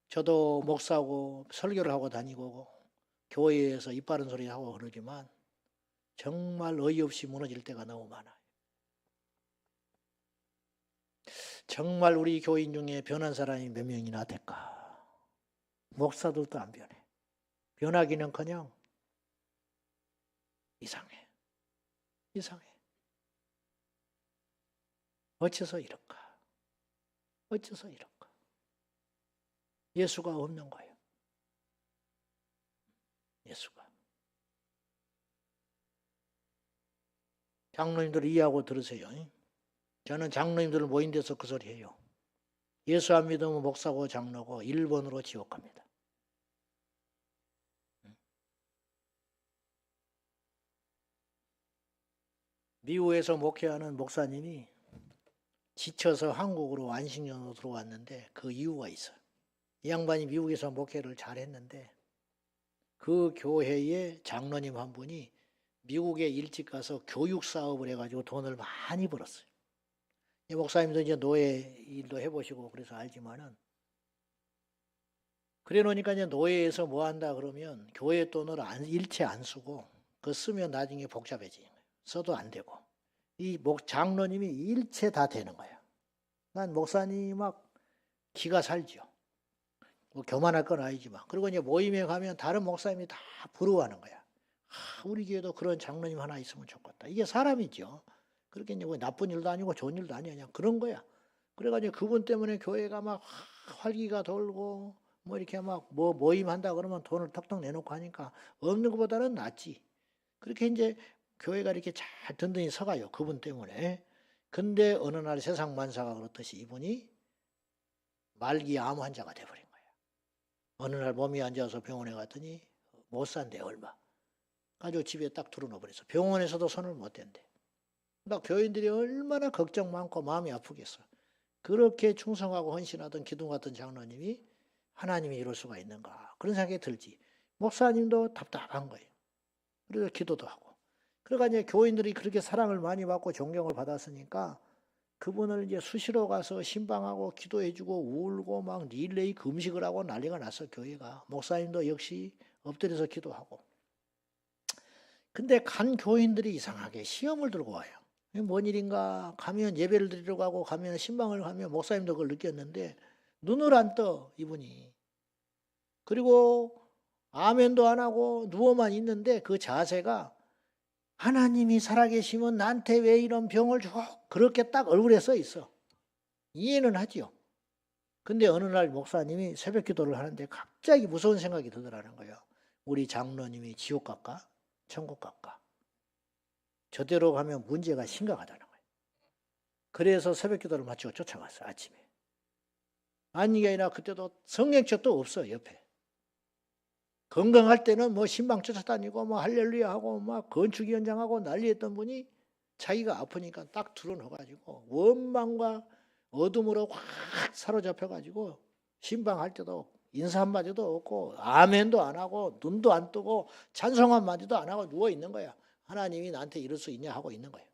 저도 목사하고 설교를 하고 다니고 교회에서 입 바른 소리 하고 그러지만 정말 어이없이 무너질 때가 너무 많아요. 정말 우리 교인 중에 변한 사람이 몇 명이나 될까? 목사들도 안 변해. 변하기는커녕 이상해. 이상해. 어째서 이럴까? 어째서 이럴까? 예수가 없는 거예요. 예수가. 장로님들 이해하고 들으세요. 저는 장로님들 모인 데서 그 소리 해요. 예수 안 믿으면 목사고 장로고 1번으로 지옥 갑니다. 미국에서 목회하는 목사님이 지쳐서 한국으로 안식년으로 들어왔는데 그 이유가 있어요. 이 양반이 미국에서 목회를 잘했는데 그 교회의 장로님 한 분이 미국에 일찍 가서 교육 사업을 해가지고 돈을 많이 벌었어요. 목사님도 이제 노예 일도 해보시고 그래서 알지만은 그래 놓으니까 이제 노예에서 뭐 한다 그러면 교회 돈을 일체 안 쓰고 그거 쓰면 나중에 복잡해지는 거예요. 써도 안 되고 이 장로님이 일체 다 되는 거야. 난 목사님 막 기가 살죠. 뭐 교만할 건 아니지만 그리고 이제 모임에 가면 다른 목사님이 다 부러워하는 거야. 우리 교회도 그런 장로님 하나 있으면 좋겠다. 이게 사람이죠. 그렇게 이제 뭐 나쁜 일도 아니고 좋은 일도 아니야. 그냥 그런 거야. 그래가지고 그분 때문에 교회가 막 활기가 돌고 뭐 이렇게 막 뭐 모임한다 그러면 돈을 턱턱 내놓고 하니까 없는 것보다는 낫지. 그렇게 이제 교회가 이렇게 잘 든든히 서가요. 그분 때문에. 근데 어느 날 세상 만사가 그렇듯이 이분이 말기 암 환자가 돼버린 거예요. 어느 날 몸이 안 좋아서 병원에 갔더니 못 산대 얼마. 가지고 집에 딱 들어놓아 버렸어. 병원에서도 손을 못 댄대. 막 교인들이 얼마나 걱정 많고 마음이 아프겠어. 그렇게 충성하고 헌신하던 기둥 같은 장로님이 하나님이 이럴 수가 있는가 그런 생각이 들지. 목사님도 답답한 거예요. 그래서 기도도 하고. 그러니까 이제 교인들이 그렇게 사랑을 많이 받고 존경을 받았으니까 그분을 이제 수시로 가서 신방하고 기도해주고 울고 막 릴레이 금식을 하고 난리가 났어 교회가. 목사님도 역시 엎드려서 기도하고. 근데 간 교인들이 이상하게 시험을 들고 와요. 뭔 일인가 가면 예배를 드리러 가고 가면 신방을 가면 목사님도 그걸 느꼈는데 눈을 안 떠 이분이. 그리고 아멘도 안 하고 누워만 있는데 그 자세가 하나님이 살아계시면 나한테 왜 이런 병을 줘? 그렇게 딱 얼굴에 써 있어. 이해는 하지요. 근데 어느 날 목사님이 새벽 기도를 하는데 갑자기 무서운 생각이 들더라는 거예요. 우리 장로님이 지옥 갈까? 천국 갈까? 저대로 가면 문제가 심각하다는 거예요. 그래서 새벽 기도를 마치고 쫓아갔어요. 아침에. 아니 게 아니라 그때도 성령책도 없어 옆에. 건강할 때는 뭐 신방 쫓아다니고 뭐 할렐루야 하고 막 건축위원장하고 난리했던 분이 자기가 아프니까 딱 들어넣어가지고 원망과 어둠으로 확 사로잡혀가지고 신방할 때도 인사 한마디도 없고 아멘도 안 하고 눈도 안 뜨고 찬송 한마디도 안 하고 누워있는 거야. 하나님이 나한테 이럴 수 있냐 하고 있는 거예요.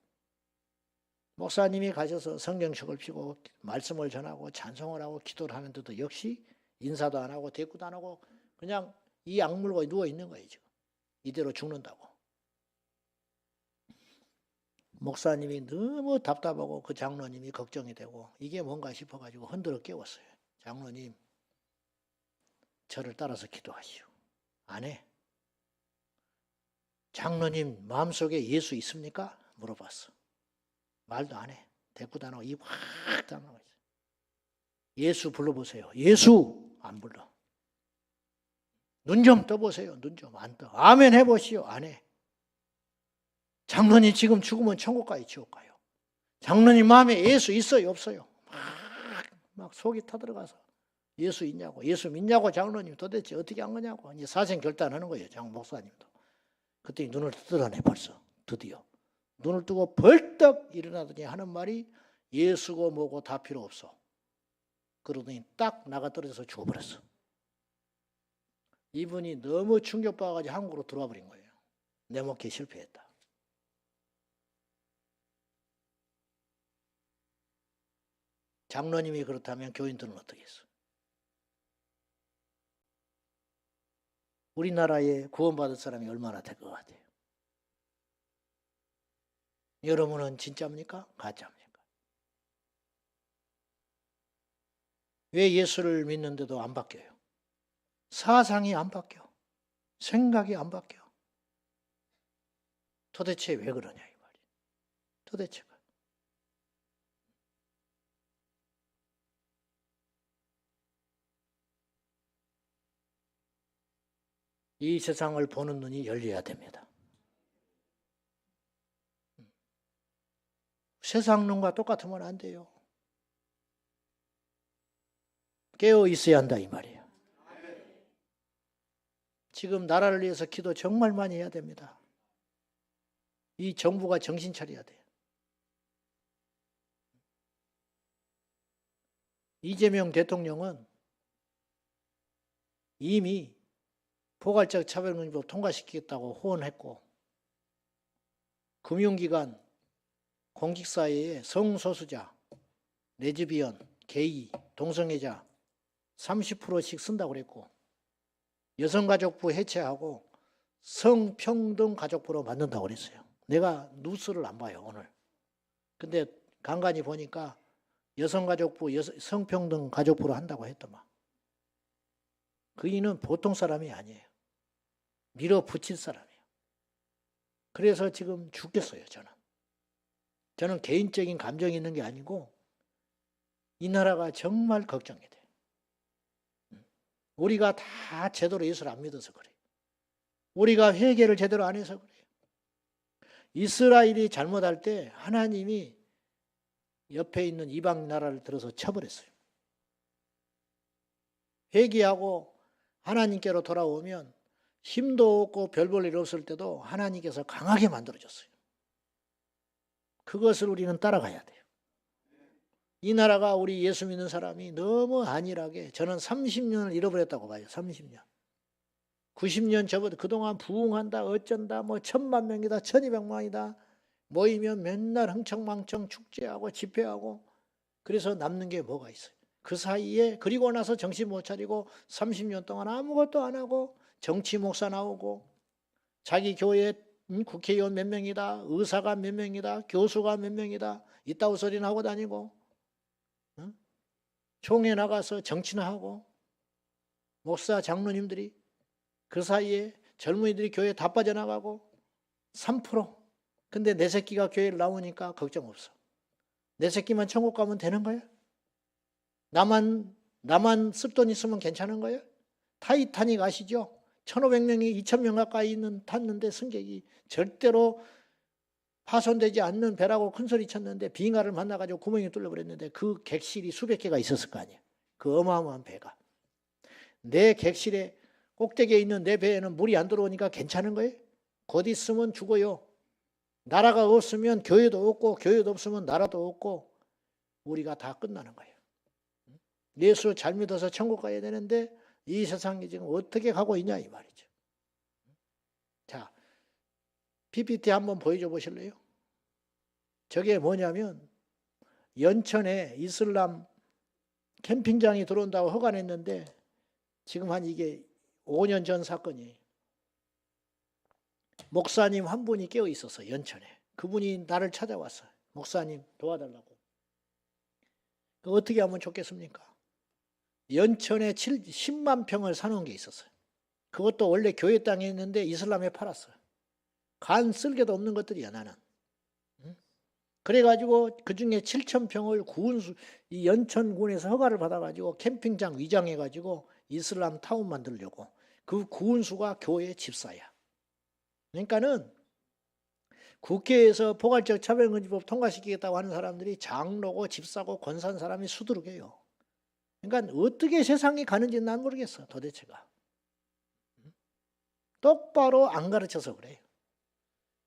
목사님이 가셔서 성경책을 펴고 말씀을 전하고 찬송을 하고 기도를 하는데도 역시 인사도 안 하고 대꾸도 안 하고 그냥 이 악물고 누워있는 거예요. 지금 이대로 죽는다고. 목사님이 너무 답답하고 그 장로님이 걱정이 되고 이게 뭔가 싶어가지고 흔들어 깨웠어요. 장로님 저를 따라서 기도하시오. 안 해. 장로님 마음속에 예수 있습니까? 물어봤어. 말도 안 해. 대꾸도 안 하고 입 확 다물고 있어요. 예수 불러보세요. 예수 안 불러. 눈 좀 떠보세요. 눈 좀 안 떠. 아멘 해보시오. 안 해. 장로님 지금 죽으면 천국 가요? 지옥 가요? 장로님 마음에 예수 있어요? 없어요? 막 속이 타들어가서 예수 있냐고 예수 믿냐고 장로님 도대체 어떻게 한 거냐고 이제 사생 결단하는 거예요. 장 목사님도. 그때 눈을 뜨더라네 벌써 드디어. 눈을 뜨고 벌떡 일어나더니 하는 말이 예수고 뭐고 다 필요 없어. 그러더니 딱 나가 떨어져서 죽어버렸어. 이분이 너무 충격받아가지고 한국으로 들어와 버린 거예요. 내 목회 실패했다. 장로님이 그렇다면 교인들은 어떻게 했어? 우리나라에 구원받을 사람이 얼마나 될 것 같아요? 여러분은 진짜입니까? 가짜입니까? 왜 예수를 믿는데도 안 바뀌어요? 사상이 안 바뀌어. 생각이 안 바뀌어. 도대체 왜 그러냐 이 말이에요. 도대체가. 이 세상을 보는 눈이 열려야 됩니다. 세상 눈과 똑같으면 안 돼요. 깨어 있어야 한다 이 말이에요. 지금 나라를 위해서 기도 정말 많이 해야 됩니다. 이 정부가 정신 차려야 돼요. 이재명 대통령은 이미 포괄적 차별금지법 통과시키겠다고 호언했고, 금융기관, 공직사회에 성소수자, 레즈비언, 게이, 동성애자 30%씩 쓴다고 그랬고, 여성가족부 해체하고 성평등 가족부로 만든다고 그랬어요. 내가 뉴스를 안 봐요 오늘. 근데 간간히 보니까 여성가족부, 성평등 가족부로 한다고 했더만. 그이는 보통 사람이 아니에요. 밀어붙일 사람이에요. 그래서 지금 죽겠어요 저는. 저는 개인적인 감정이 있는 게 아니고 이 나라가 정말 걱정이 돼요. 우리가 다 제대로 예수를 안 믿어서 그래요. 우리가 회개를 제대로 안 해서 그래요. 이스라엘이 잘못할 때 하나님이 옆에 있는 이방 나라를 들어서 쳐버렸어요. 회개하고 하나님께로 돌아오면 힘도 없고 별 볼 일 없을 때도 하나님께서 강하게 만들어줬어요. 그것을 우리는 따라가야 돼요. 이 나라가 우리 예수 믿는 사람이 너무 안일하게, 저는 30년을 잃어버렸다고 봐요. 30년. 90년 접어도 그동안 부흥한다, 어쩐다, 뭐 1000만 명이다, 1200만이다. 모이면 맨날 흥청망청 축제하고 집회하고, 그래서 남는 게 뭐가 있어요. 그 사이에, 그리고 나서 정신 못 차리고 30년 동안 아무것도 안 하고 정치 목사 나오고 자기 교회 국회의원 몇 명이다, 의사가 몇 명이다, 교수가 몇 명이다, 이따구 소리나 하고 다니고, 총회 나가서 정치나 하고, 목사 장로님들이 그 사이에 젊은이들이 교회 다 빠져나가고 3%. 근데 내 새끼가 교회를 나오니까 걱정 없어. 내 새끼만 천국 가면 되는 거야? 나만 쓸 돈 있으면 괜찮은 거예요? 타이타닉 아시죠? 1500명이 2000명 가까이 탔는데 승객이 절대로 파손되지 않는 배라고 큰 소리 쳤는데 빙하를 만나가지고 구멍이 뚫려버렸는데 그 객실이 수백 개가 있었을 거 아니에요. 그 어마어마한 배가. 내 객실에 꼭대기에 있는 내 배에는 물이 안 들어오니까 괜찮은 거예요? 곧 있으면 죽어요. 나라가 없으면 교회도 없고, 교회도 없으면 나라도 없고, 우리가 다 끝나는 거예요. 예수 잘 믿어서 천국 가야 되는데 이 세상이 지금 어떻게 가고 있냐 이 말이죠. 자, PPT 한번 보여줘 보실래요? 저게 뭐냐면 연천에 이슬람 캠핑장이 들어온다고 허가냈는데 지금 한 이게 5년 전 사건이에요. 목사님 한 분이 깨어 있었어요. 연천에. 그분이 나를 찾아왔어요. 목사님 도와달라고. 어떻게 하면 좋겠습니까? 연천에 10만 평을 사놓은 게 있었어요. 그것도 원래 교회 땅에 있는데 이슬람에 팔았어요. 간 쓸개도 없는 것들이야 나는. 그래가지고 그중에 7,000평을 이 연천군에서 허가를 받아가지고 캠핑장 위장해가지고 이슬람 타운 만들려고. 그 구은수가 교회 집사야. 그러니까는 국회에서 포괄적 차별금지법 통과시키겠다고 하는 사람들이 장로고 집사고 권사한 사람이 수두룩해요. 그러니까 어떻게 세상이 가는지는 난 모르겠어 도대체가. 똑바로 안 가르쳐서 그래요.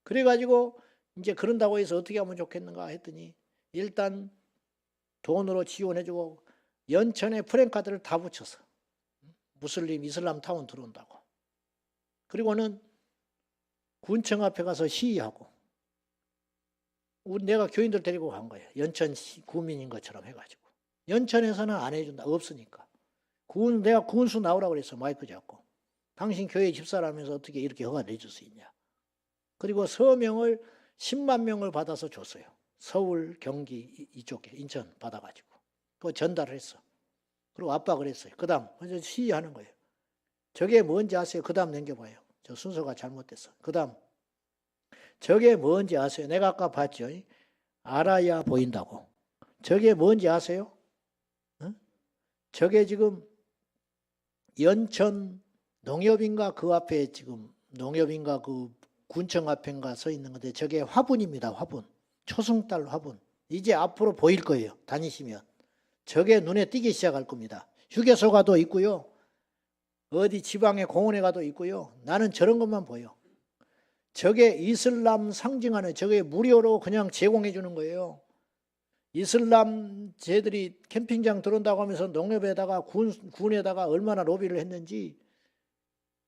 그래가지고 이제 그런다고 해서 어떻게 하면 좋겠는가 했더니 일단 돈으로 지원해주고 연천에 프랜카드를 다 붙였어. 무슬림 이슬람 타운 들어온다고. 그리고는 군청 앞에 가서 시위하고 내가 교인들 데리고 간 거예요. 연천 구민인 것처럼 해가지고. 연천에서는 안 해준다. 없으니까. 내가 군수 나오라고 그랬어. 마이크 잡고. 당신 교회 집사라면서 어떻게 이렇게 허가를 해줄 수 있냐. 그리고 서명을 10만 명을 받아서 줬어요. 서울, 경기 이쪽에 인천 받아가지고. 그거 전달을 했어. 그리고 압박을 했어요. 그 다음 시위하는 거예요. 저게 뭔지 아세요? 그 다음 넘겨봐요. 저 순서가 잘못됐어. 그 다음 저게 뭔지 아세요? 내가 아까 봤죠. 알아야 보인다고. 저게 뭔지 아세요? 저게 지금 연천 농협인가 그 앞에 지금 농협인가 그 군청 앞인가 서 있는 건데 저게 화분입니다. 화분. 초승달 화분. 이제 앞으로 보일 거예요. 다니시면. 저게 눈에 띄기 시작할 겁니다. 휴게소 가도 있고요. 어디 지방의 공원에 가도 있고요. 나는 저런 것만 보여. 저게 이슬람 상징하는 저게 무료로 그냥 제공해 주는 거예요. 이슬람 쟤들이 캠핑장 들어온다고 하면서 농협에다가 군에다가 얼마나 로비를 했는지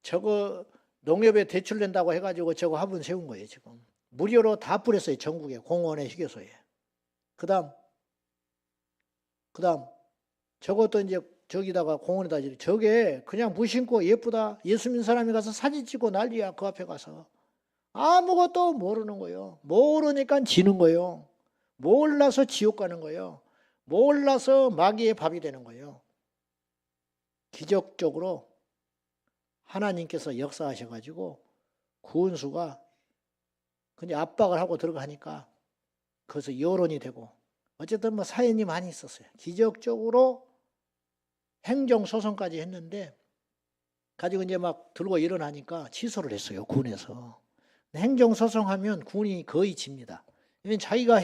저거 농협에 대출 낸다고 해가지고 저거 화분 세운 거예요. 지금 무료로 다 뿌렸어요. 전국에 공원에 휴게소에. 그다음 저것도 이제 저기다가 공원에다 저게 그냥 무심코 예쁘다. 예수 믿는 사람이 가서 사진 찍고 난리야. 그 앞에 가서 아무것도 모르는 거예요. 모르니까 지는 거예요. 몰라서 지옥 가는 거예요. 몰라서 마귀의 밥이 되는 거예요. 기적적으로 하나님께서 역사하셔가지고 구원수가 그냥 압박을 하고 들어가니까 그래서 여론이 되고 어쨌든 뭐 사연이 많이 있었어요. 기적적으로 행정소송까지 했는데 가지고 이제 막 들고 일어나니까 취소를 했어요. 군에서. 행정소송하면 군이 거의 집니다. 왜냐면 자기가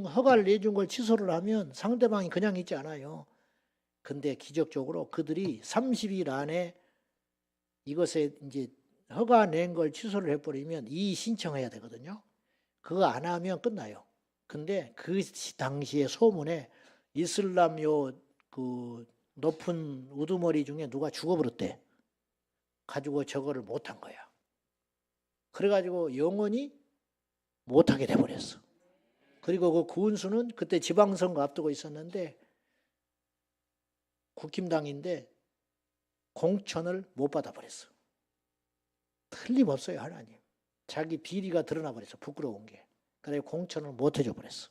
허가를 내준 걸 취소를 하면 상대방이 그냥 있지 않아요. 근데 기적적으로 그들이 30일 안에 이것에 이제 허가 낸 걸 취소를 해버리면 이의 신청해야 되거든요. 그거 안 하면 끝나요. 근데 그 당시에 소문에 이슬람 그 높은 우두머리 중에 누가 죽어버렸대. 가지고 저거를 못한 거야. 그래가지고 영원히 못하게 돼버렸어. 그리고 그 구은수는 그때 지방선거 앞두고 있었는데 국힘당인데 공천을 못 받아버렸어. 틀림없어요. 하나님. 자기 비리가 드러나 버렸어. 부끄러운 게. 그래 공천을 못 해줘 버렸어.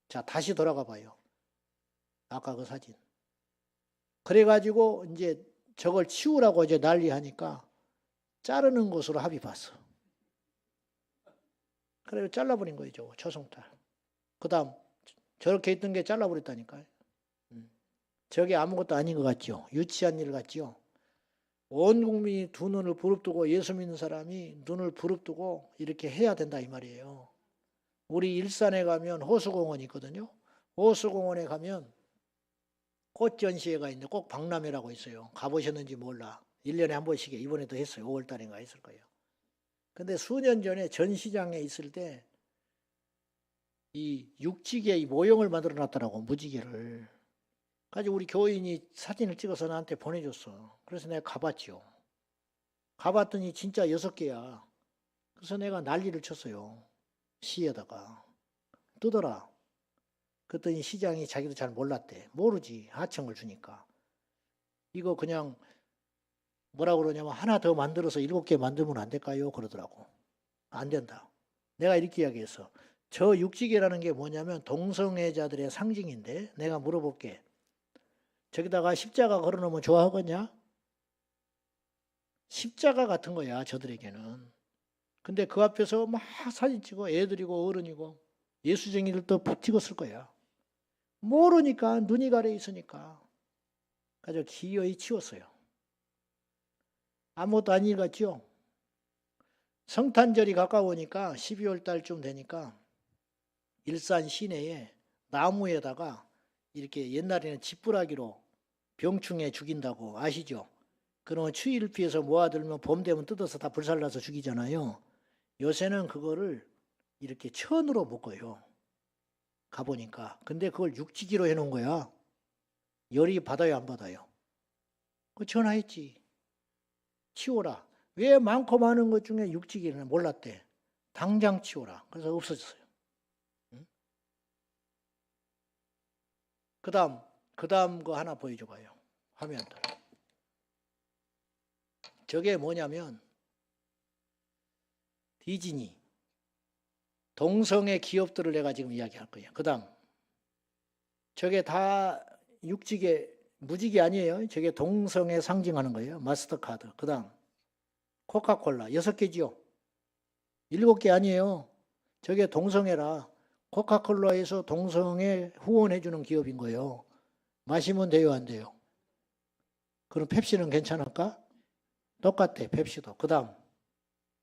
자 다시 돌아가 봐요. 아까 그 사진. 그래가지고 이제 저걸 치우라고 이제 난리하니까 자르는 것으로 합의 봤어. 그래 잘라버린 거예요. 저거 초승달. 그 다음 저렇게 있던 게 잘라버렸다니까요. 저게 아무것도 아닌 것 같죠. 유치한 일 같죠. 온 국민이 두 눈을 부릅뜨고 예수 믿는 사람이 눈을 부릅뜨고 이렇게 해야 된다 이 말이에요. 우리 일산에 가면 호수공원이 있거든요. 호수공원에 가면 꽃전시회가 있는데 꼭 박람회라고 있어요. 가보셨는지 몰라. 1년에 한 번씩 이번에도 했어요. 5월 달인가 했을 거예요. 근데 수년 전에 전시장에 있을 때 이 육지개 모형을 만들어 놨더라고. 무지개를. 가지고 우리 교인이 사진을 찍어서 나한테 보내줬어. 그래서 내가 가봤죠. 가봤더니 진짜 6개야. 그래서 내가 난리를 쳤어요. 시에다가. 뜨더라. 그랬더니 시장이 자기도 잘 몰랐대. 모르지. 하청을 주니까. 이거 그냥 뭐라고 그러냐면 하나 더 만들어서 7개 만들면 안 될까요? 그러더라고. 안 된다. 내가 이렇게 이야기했어. 저 육지개라는 게 뭐냐면 동성애자들의 상징인데 내가 물어볼게. 저기다가 십자가 걸어놓으면 좋아하겠냐? 십자가 같은 거야 저들에게는. 근데 그 앞에서 막 사진 찍어 애들이고 어른이고 예수쟁이들도 찍었을 거야. 모르니까 눈이 가려 있으니까. 그래서 기어이 치웠어요. 아무것도 아닌 일 같죠? 성탄절이 가까우니까 12월 달쯤 되니까 일산 시내에 나무에다가 이렇게 옛날에는 지푸라기로 병충해 죽인다고 아시죠? 그러면 추위를 피해서 모아들면 봄 되면 뜯어서 다 불살라서 죽이잖아요. 요새는 그거를 이렇게 천으로 묶어요. 가보니까. 근데 그걸 육지기로 해놓은 거야. 열이 받아요 안 받아요? 그 전화했지. 치워라. 왜 많고 많은 것 중에 육지기는 몰랐대. 당장 치워라. 그래서 없어졌어요. 응? 그 다음 거 하나 보여줘봐요. 화면. 저게 뭐냐면 디즈니 동성애 기업들을 내가 지금 이야기할 거예요. 그 다음 저게 다 육지계 무지개 아니에요. 저게 동성애 상징하는 거예요. 마스터카드. 그 다음 코카콜라 6개지요. 7개 아니에요. 저게 동성애라 코카콜라에서 동성애 후원해 주는 기업인 거예요. 마시면 돼요 안 돼요? 그럼 펩시는 괜찮을까? 똑같대, 펩시도. 그 다음,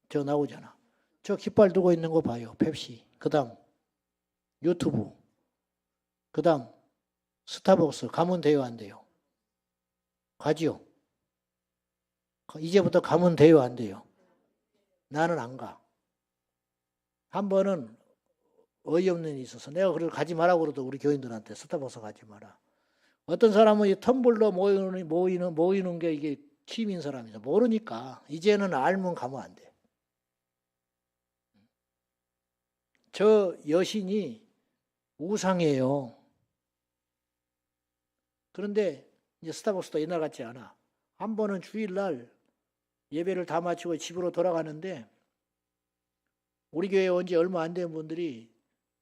저 나오잖아. 저 깃발 두고 있는 거 봐요, 펩시. 그 다음, 유튜브. 그 다음, 스타벅스. 가면 돼요, 안 돼요? 가지요. 이제부터 가면 돼요, 안 돼요? 나는 안 가. 한 번은 어이없는 일이 있어서 내가 그걸 가지 마라고 그러도 우리 교인들한테 스타벅스 가지 마라. 어떤 사람은 이 텀블러 모이는 게 이게 취미인 사람이죠. 모르니까 이제는 알면 가면 안 돼. 저 여신이 우상이에요. 그런데 이제 스타벅스도 옛날 같지 않아. 한 번은 주일날 예배를 다 마치고 집으로 돌아가는데 우리 교회에 온 지 얼마 안 된 분들이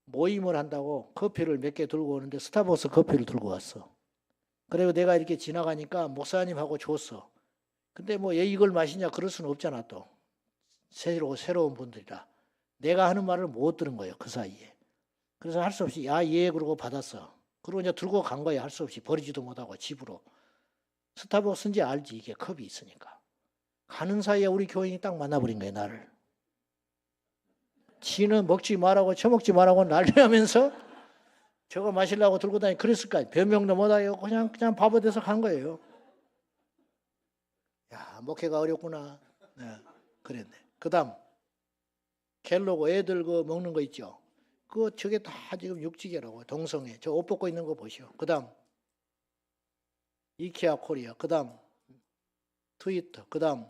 모임을 한다고 커피를 몇 개 들고 오는데 스타벅스 커피를 들고 왔어. 그리고 내가 이렇게 지나가니까 목사님하고 줬어. 근데 뭐 얘 이걸 마시냐 그럴 수는 없잖아 또. 새로운 분들이라. 내가 하는 말을 못 들은 거예요 그 사이에. 그래서 할 수 없이 야 예 그러고 받았어. 그리고 이제 들고 간 거야 할 수 없이 버리지도 못하고 집으로. 스타벅스인지 알지 이게 컵이 있으니까. 가는 사이에 우리 교인이 딱 만나버린 거예요 나를. 지는 먹지 말라고 처먹지 말라고 난리하면서 저거 마시려고 들고 다니 그랬을까? 변명도 못하고 그냥 바보 돼서 간 거예요. 야 목회가 어렵구나. 네, 그랬네. 그다음 갤로그 애들 그 먹는 거 있죠. 저게 다 지금 육지계라고 동성애. 저 옷 벗고 있는 거 보시오. 그다음 이케아 코리아. 그다음 트위터. 그다음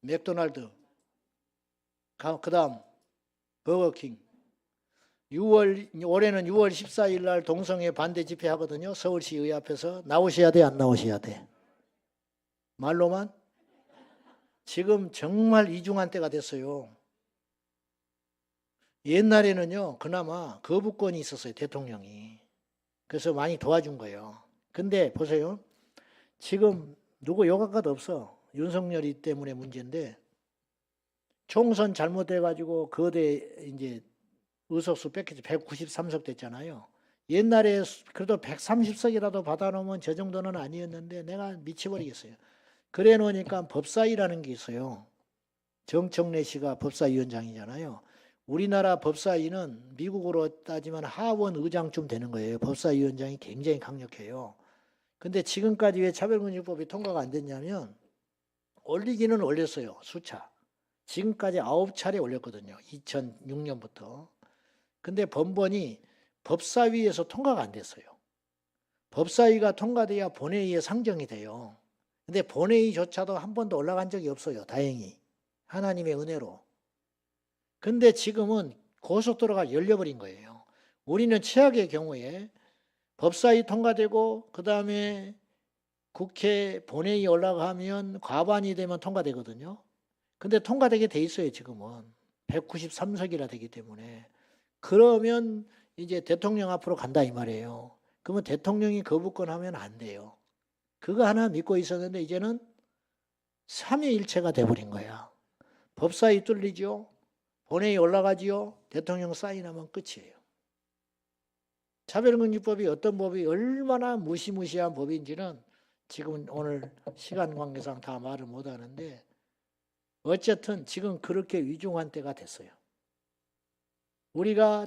맥도날드. 그다음 버거킹. 올해는 6월 14일 날 동성애 반대 집회 하거든요. 서울시의 앞에서. 나오셔야 돼, 안 나오셔야 돼? 말로만? 지금 정말 이중한 때가 됐어요. 옛날에는요, 그나마 거부권이 있었어요, 대통령이. 그래서 많이 도와준 거예요. 근데 보세요. 지금 누구 욕할 것도 없어. 윤석열이 때문에 문제인데, 총선 잘못돼가지고 거대 이제 의석수 뺏기지 193석 됐잖아요. 옛날에 그래도 130석이라도 받아놓으면 저 정도는 아니었는데 내가 미쳐버리겠어요. 그래 놓으니까 법사위라는 게 있어요. 정청래 씨가 법사위원장이잖아요. 우리나라 법사위는 미국으로 따지면 하원 의장쯤 되는 거예요. 법사위원장이 굉장히 강력해요. 근데 지금까지 왜 차별금지법이 통과가 안 됐냐면 올리기는 올렸어요. 수차. 지금까지 9차례 올렸거든요. 2006년부터. 근데 번번이 법사위에서 통과가 안 됐어요. 법사위가 통과돼야 본회의에 상정이 돼요. 근데 본회의조차도 한 번도 올라간 적이 없어요. 다행히. 하나님의 은혜로. 근데 지금은 고속도로가 열려버린 거예요. 우리는 최악의 경우에 법사위 통과되고 그 다음에 국회 본회의 올라가면 과반이 되면 통과되거든요. 근데 통과되게 돼 있어요. 지금은. 193석이라 되기 때문에. 그러면 이제 대통령 앞으로 간다 이 말이에요. 그러면 대통령이 거부권 하면 안 돼요. 그거 하나 믿고 있었는데 이제는 삼위일체가 돼버린 거야. 법사위 뚫리죠. 본회의 올라가지요. 대통령 사인하면 끝이에요. 차별금지법이 어떤 법이 얼마나 무시무시한 법인지는 지금 오늘 시간 관계상 다 말을 못하는데 어쨌든 지금 그렇게 위중한 때가 됐어요. 우리가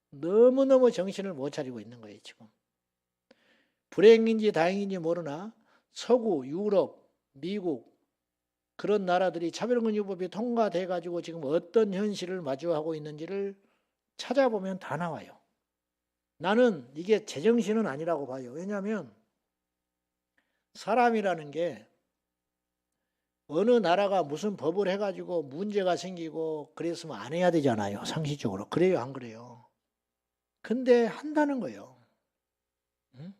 너무너무 정신을 못 차리고 있는 거예요, 지금. 불행인지 다행인지 모르나 서구, 유럽, 미국 그런 나라들이 차별금지법이 통과돼가지고 지금 어떤 현실을 마주하고 있는지를 찾아보면 다 나와요. 나는 이게 제정신은 아니라고 봐요. 왜냐하면 사람이라는 게 어느 나라가 무슨 법을 해가지고 문제가 생기고 그랬으면 안 해야 되잖아요. 상식적으로. 그래요, 안 그래요? 근데 한다는 거예요. 응?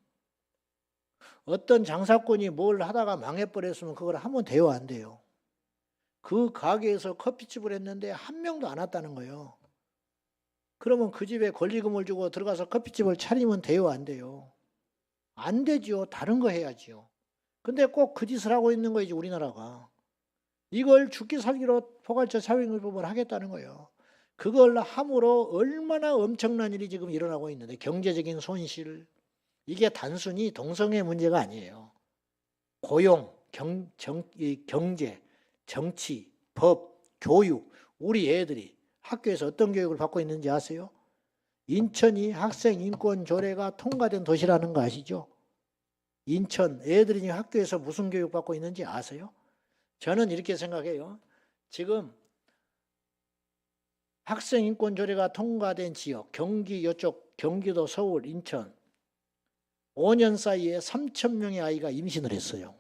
어떤 장사꾼이 뭘 하다가 망해버렸으면 그걸 하면 돼요, 안 돼요? 그 가게에서 커피집을 했는데 한 명도 안 왔다는 거예요. 그러면 그 집에 권리금을 주고 들어가서 커피집을 차리면 돼요, 안 돼요? 안 되죠. 다른 거 해야지요. 근데 꼭 그 짓을 하고 있는 거지, 우리나라가. 이걸 죽기 살기로 포괄적 차별금지법을 하겠다는 거예요. 그걸 함으로 얼마나 엄청난 일이 지금 일어나고 있는데 경제적인 손실, 이게 단순히 동성애 문제가 아니에요. 고용, 경제, 정치, 법, 교육, 우리 애들이 학교에서 어떤 교육을 받고 있는지 아세요? 인천이 학생인권조례가 통과된 도시라는 거 아시죠? 인천 애들이 학교에서 무슨 교육 받고 있는지 아세요? 저는 이렇게 생각해요. 지금 학생인권조례가 통과된 지역, 경기 이쪽, 경기도, 서울, 인천 5년 사이에 3,000명의 아이가 임신을 했어요.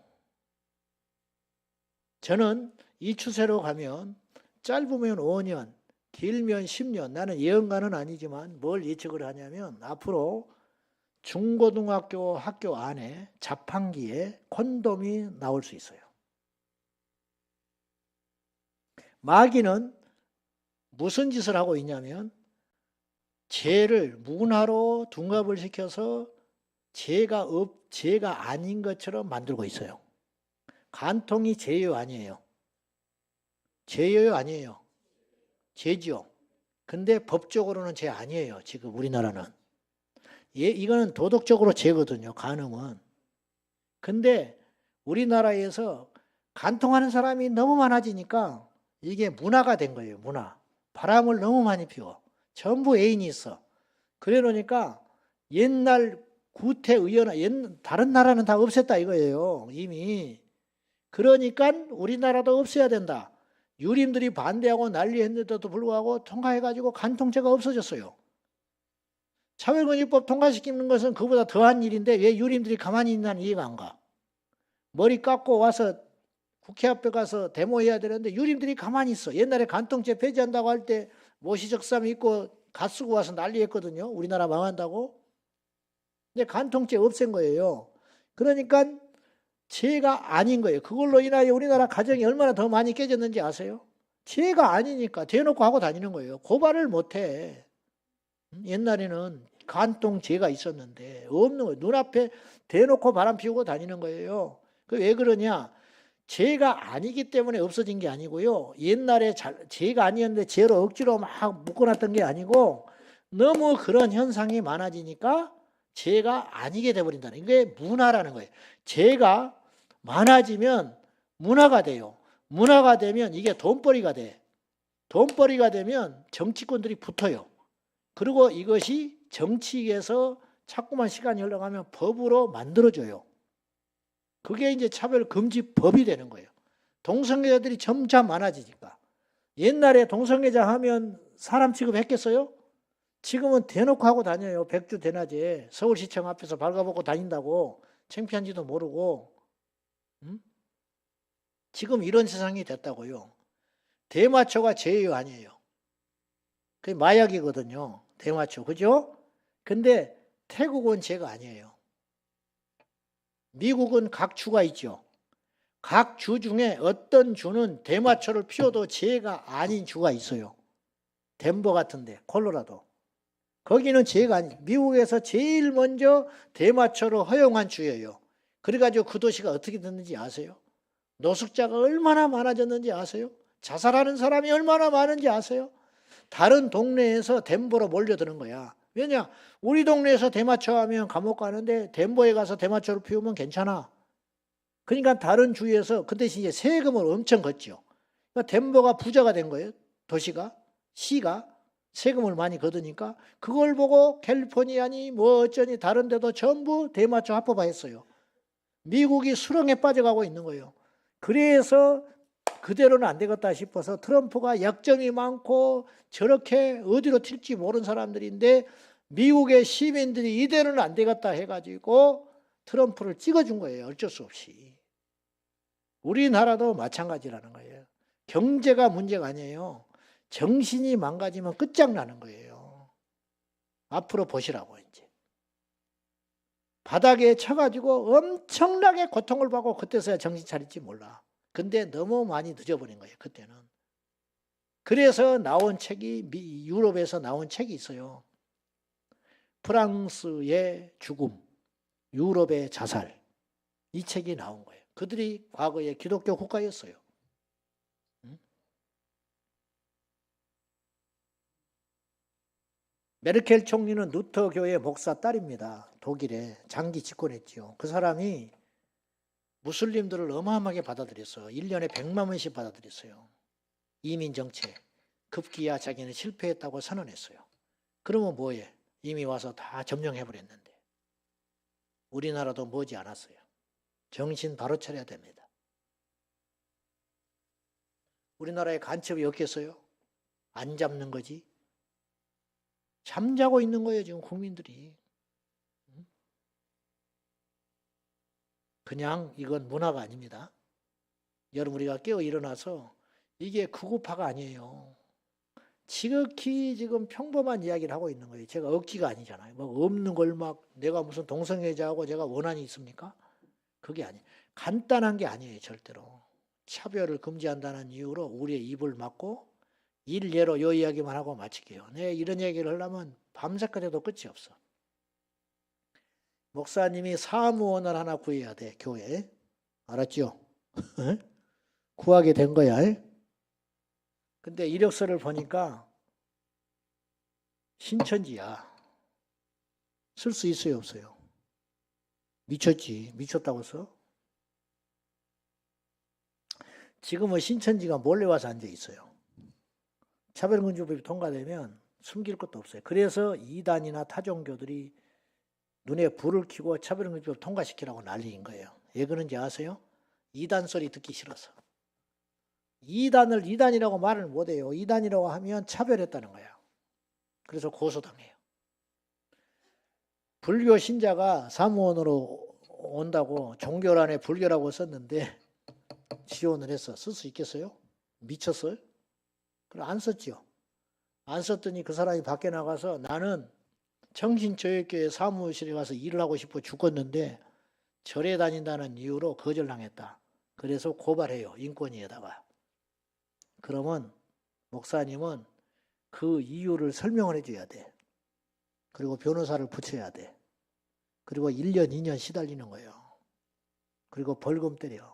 저는 이 추세로 가면 짧으면 5년, 길면 10년, 나는 예언가는 아니지만 뭘 예측을 하냐면 앞으로 중고등학교 학교 안에 자판기에 콘돔이 나올 수 있어요. 마귀는 무슨 짓을 하고 있냐면 죄를 문화로 둔갑을 시켜서 죄가 아닌 것처럼 만들고 있어요. 간통이 죄요 아니에요? 죄요 아니에요? 죄지요. 근데 법적으로는 죄 아니에요. 지금 우리나라는. 이거는 도덕적으로 죄거든요. 간음은. 근데 우리나라에서 간통하는 사람이 너무 많아지니까 이게 문화가 된 거예요. 문화. 바람을 너무 많이 피워. 전부 애인이 있어. 그래 놓으니까 옛날 구태의연, 다른 나라는 다 없앴다 이거예요. 이미. 그러니까 우리나라도 없애야 된다. 유림들이 반대하고 난리했는데도 불구하고 통과해가지고 간통죄가 없어졌어요. 차별금지법 통과시키는 것은 그보다 더한 일인데 왜 유림들이 가만히 있냐는 이해가 안 가. 머리 깎고 와서 국회 앞에 가서 데모해야 되는데 유림들이 가만히 있어. 옛날에 간통죄 폐지한다고 할 때 모시적삼 입고 갓 쓰고 와서 난리했거든요. 우리나라 망한다고. 근데 간통죄 없앤 거예요. 그러니까 죄가 아닌 거예요. 그걸로 인하여 우리나라 가정이 얼마나 더 많이 깨졌는지 아세요? 죄가 아니니까 대놓고 하고 다니는 거예요. 고발을 못해. 옛날에는 간통죄가 있었는데 없는 거예요. 눈앞에 대놓고 바람 피우고 다니는 거예요. 그 왜 그러냐? 죄가 아니기 때문에 없어진 게 아니고요. 옛날에 죄가 아니었는데 죄로 억지로 막 묶어놨던 게 아니고 너무 그런 현상이 많아지니까 죄가 아니게 돼버린다는 이게 문화라는 거예요. 죄가 많아지면 문화가 돼요. 문화가 되면 이게 돈벌이가 돼. 돈벌이가 되면 정치권들이 붙어요. 그리고 이것이 정치에서 자꾸만 시간이 흘러가면 법으로 만들어져요. 그게 이제 차별금지법이 되는 거예요. 동성애자들이 점차 많아지니까. 옛날에 동성애자 하면 사람 취급했겠어요? 지금은 대놓고 하고 다녀요. 백주 대낮에 서울시청 앞에서 발가벗고 다닌다고 창피한지도 모르고. 지금 이런 세상이 됐다고요. 대마초가 죄예요 아니에요? 그게 마약이거든요. 대마초. 그죠? 근데 태국은 죄가 아니에요. 미국은 각 주가 있죠. 각 주 중에 어떤 주는 대마초를 피워도 죄가 아닌 주가 있어요. 덴버 같은데, 콜로라도. 거기는 죄가 아니, 미국에서 제일 먼저 대마초를 허용한 주예요. 그래가지고 그 도시가 어떻게 됐는지 아세요? 노숙자가 얼마나 많아졌는지 아세요? 자살하는 사람이 얼마나 많은지 아세요? 다른 동네에서 덴버로 몰려드는 거야. 왜냐? 우리 동네에서 대마초 하면 감옥 가는데 덴버에 가서 대마초를 피우면 괜찮아. 그러니까 다른 주에서 그 대신 이제 세금을 엄청 걷죠. 그러니까 덴버가 부자가 된 거예요. 도시가, 시가 세금을 많이 걷으니까 그걸 보고 캘리포니아니 뭐 어쩌니 다른 데도 전부 대마초 합법화했어요. 미국이 수렁에 빠져가고 있는 거예요. 그래서 그대로는 안 되겠다 싶어서 트럼프가 약점이 많고 저렇게 어디로 튈지 모르는 사람들인데 미국의 시민들이 이대로는 안 되겠다 해가지고 트럼프를 찍어준 거예요. 어쩔 수 없이. 우리나라도 마찬가지라는 거예요. 경제가 문제가 아니에요. 정신이 망가지면 끝장나는 거예요. 앞으로 보시라고 이제. 바닥에 쳐가지고 엄청나게 고통을 받고 그때서야 정신 차릴지 몰라. 근데 너무 많이 늦어버린 거예요. 그때는. 그래서 나온 책이 유럽에서 나온 책이 있어요. 프랑스의 죽음, 유럽의 자살. 이 책이 나온 거예요. 그들이 과거에 기독교 국가였어요. 메르켈 총리는 루터 교회 목사 딸입니다. 독일에 장기 집권했지요. 그 사람이 무슬림들을 어마어마하게 받아들였어요. 1년에 100만 원씩 받아들였어요. 이민 정책. 급기야 자기는 실패했다고 선언했어요. 그러면 뭐해? 이미 와서 다 점령해버렸는데. 우리나라도 머지 않았어요. 정신 바로 차려야 됩니다. 우리나라에 간첩이 없겠어요? 안 잡는 거지. 잠자고 있는 거예요, 지금 국민들이. 그냥 이건 문화가 아닙니다. 여러분, 우리가 깨어 일어나서 이게 극우파가 아니에요. 지극히 지금 평범한 이야기를 하고 있는 거예요. 제가 억지가 아니잖아요. 뭐 없는 걸 막 내가 무슨 동성애자하고 제가 원한이 있습니까? 그게 아니에요. 간단한 게 아니에요, 절대로. 차별을 금지한다는 이유로 우리의 입을 막고 일례로 요 이야기만 하고 마칠게요. 네, 이런 얘기를 하려면 밤새까지 해도 끝이 없어. 목사님이 사무원을 하나 구해야 돼, 교회에. 알았죠? 구하게 된 거야. 근데 이력서를 보니까 신천지야. 쓸 수 있어요, 없어요? 미쳤지. 미쳤다고 써? 지금은 신천지가 몰래 와서 앉아 있어요. 차별금지법이 통과되면 숨길 것도 없어요. 그래서 이단이나 타종교들이 눈에 불을 켜고 차별금지법 통과시키라고 난리인 거예요. 왜 그런지 아세요? 이단 소리 듣기 싫어서. 이단을 이단이라고 말을 못해요. 이단이라고 하면 차별했다는 거야. 그래서 고소당해요. 불교 신자가 사무원으로 온다고 종교란에 불교라고 썼는데 지원을 해서 쓸 수 있겠어요? 미쳤어요? 그럼 안 썼죠. 안 썼더니 그 사람이 밖에 나가서 나는 정신교육교회 사무실에 가서 일을 하고 싶어 죽었는데 절에 다닌다는 이유로 거절당했다. 그래서 고발해요. 인권위에다가. 그러면 목사님은 그 이유를 설명을 해줘야 돼. 그리고 변호사를 붙여야 돼. 그리고 1년, 2년 시달리는 거예요. 그리고 벌금 때려.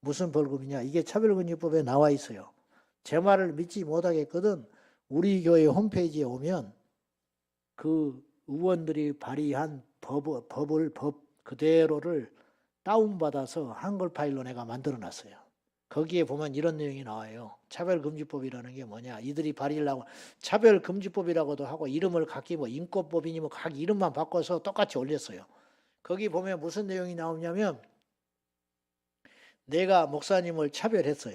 무슨 벌금이냐? 이게 차별금지법에 나와 있어요. 제 말을 믿지 못하겠거든. 우리 교회 홈페이지에 오면 그 의원들이 발의한 법 그대로를 다운받아서 한글 파일로 내가 만들어놨어요. 거기에 보면 이런 내용이 나와요. 차별금지법이라는 게 뭐냐. 이들이 발의하려고 차별금지법이라고도 하고 이름을 각기 뭐 인권법이니 뭐 각 이름만 바꿔서 똑같이 올렸어요. 거기 보면 무슨 내용이 나오냐면 내가 목사님을 차별했어요.